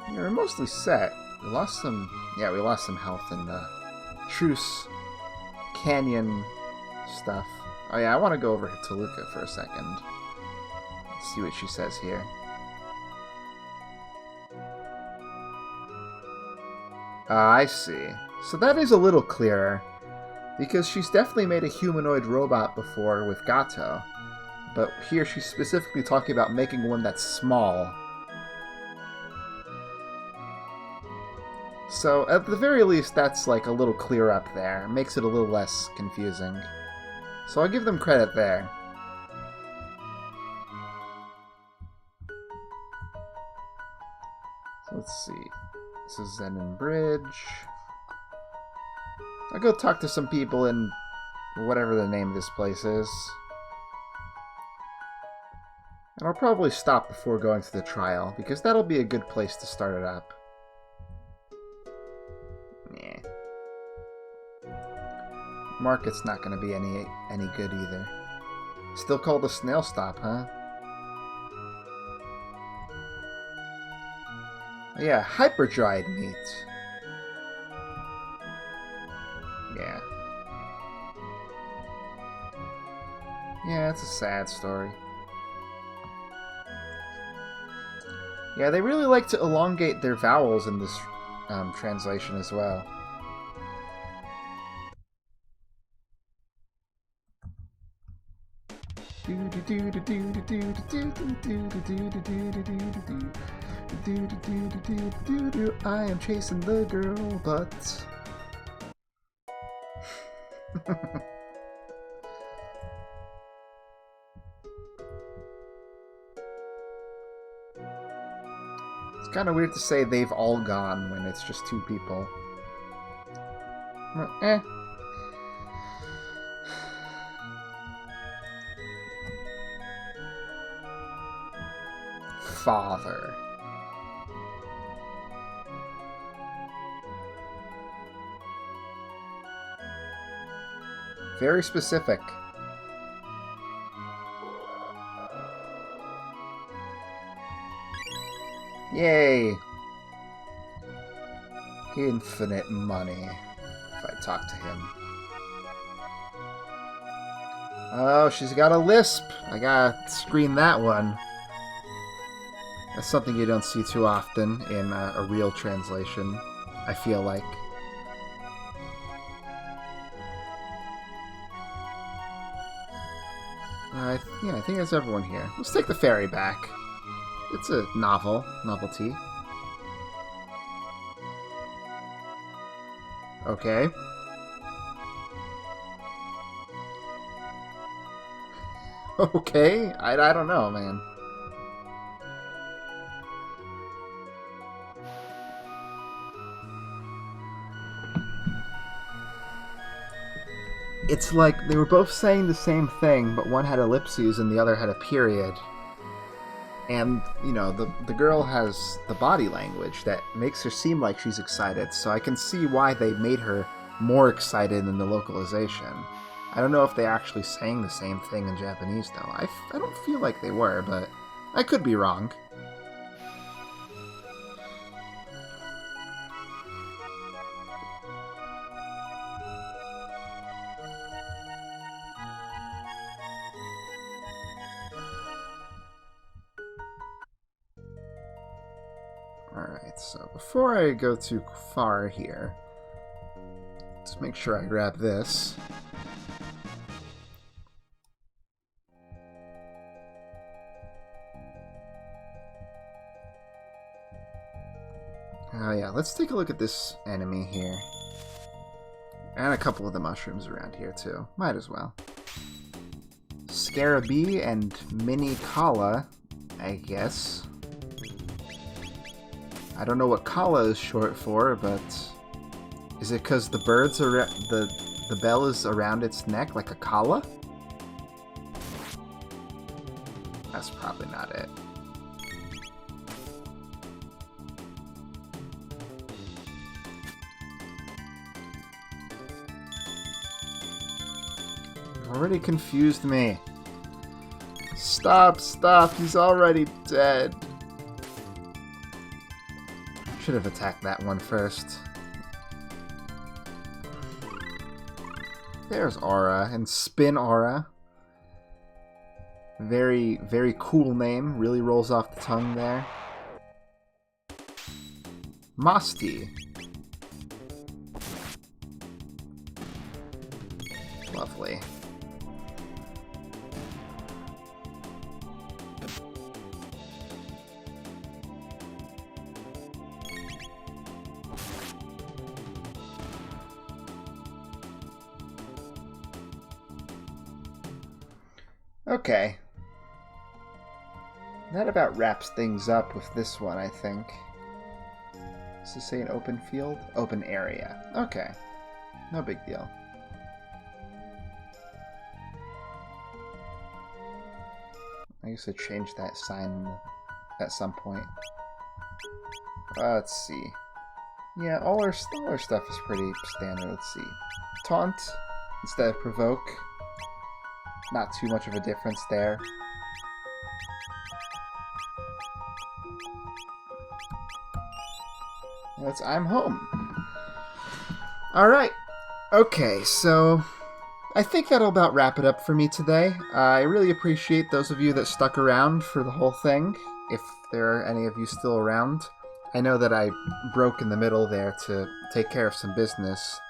Yeah, we're mostly set. We lost some... yeah, we lost some health in the Truce Canyon stuff. Oh yeah, I want to go over to Toluca for a second. Let's see what she says here. I see. So that is a little clearer. Because she's definitely made a humanoid robot before with Gato. But here she's specifically talking about making one that's small. So, at the very least, that's like a little clear up there. It makes it a little less confusing. So I'll give them credit there. So let's see. This is Zenin Bridge. I'll go talk to some people in whatever the name of this place is. I'll probably stop before going to the trial, because that'll be a good place to start it up. Yeah. Market's not going to be any good either. Still called a snail stop, huh? Yeah, hyper-dried meat. Yeah. Yeah, it's a sad story. Yeah, they really like to elongate their vowels in this translation as well. I am chasing the girl, but... It's kind of weird to say they've all gone when it's just two people. Well, eh. Father. Very specific. Yay! Infinite money, if I talk to him. Oh, she's got a lisp! I gotta screen that one. That's something you don't see too often in a real translation, I feel like. Yeah, I think that's everyone here. Let's take the ferry back. It's a novelty. Okay. Okay, I don't know, man. It's like they were both saying the same thing, but one had ellipses and the other had a period. And, you know, the girl has the body language that makes her seem like she's excited, so I can see why they made her more excited in the localization. I don't know if they actually sang the same thing in Japanese, though. I don't feel like they were, but I could be wrong. Alright, so before I go too far here, let's make sure I grab this. Oh yeah, let's take a look at this enemy here. And a couple of the mushrooms around here too. Might as well. Scarabee and Mini Kala, I guess. I don't know what Kala is short for, but is it because the birds are the bell is around its neck like a Kala? That's probably not it. Already confused me. Stop, he's already dead. Should have attacked that one first. There's Aura and Spin Aura. Very, very cool name. Really rolls off the tongue there. Masti. Lovely. Okay. That about wraps things up with this one, I think. Does this say an open field? Open area. Okay. No big deal. I guess I changed that sign at some point. Let's see. Yeah, all our stuff is pretty standard. Let's see. Taunt instead of provoke. Not too much of a difference there. I'm home. Alright. Okay, so I think that'll about wrap it up for me today. I really appreciate those of you that stuck around for the whole thing, if there are any of you still around. I know that I broke in the middle there to take care of some business.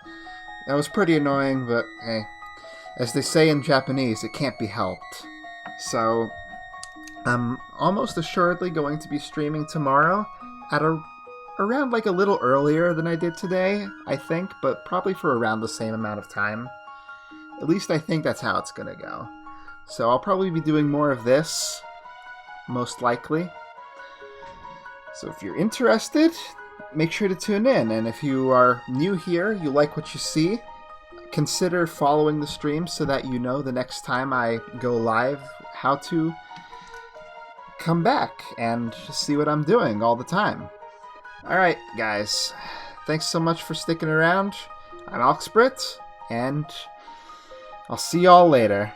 That was pretty annoying, but hey, as they say in Japanese, it can't be helped. So, I'm almost assuredly going to be streaming tomorrow at around like a little earlier than I did today, I think, but probably for around the same amount of time. At least I think that's how it's gonna go. So I'll probably be doing more of this, most likely. So if you're interested, make sure to tune in. And if you are new here, you like what you see, consider following the stream so that you know the next time I go live how to come back and see what I'm doing all the time. Alright, guys. Thanks so much for sticking around. I'm Oxbrit, and I'll see y'all later.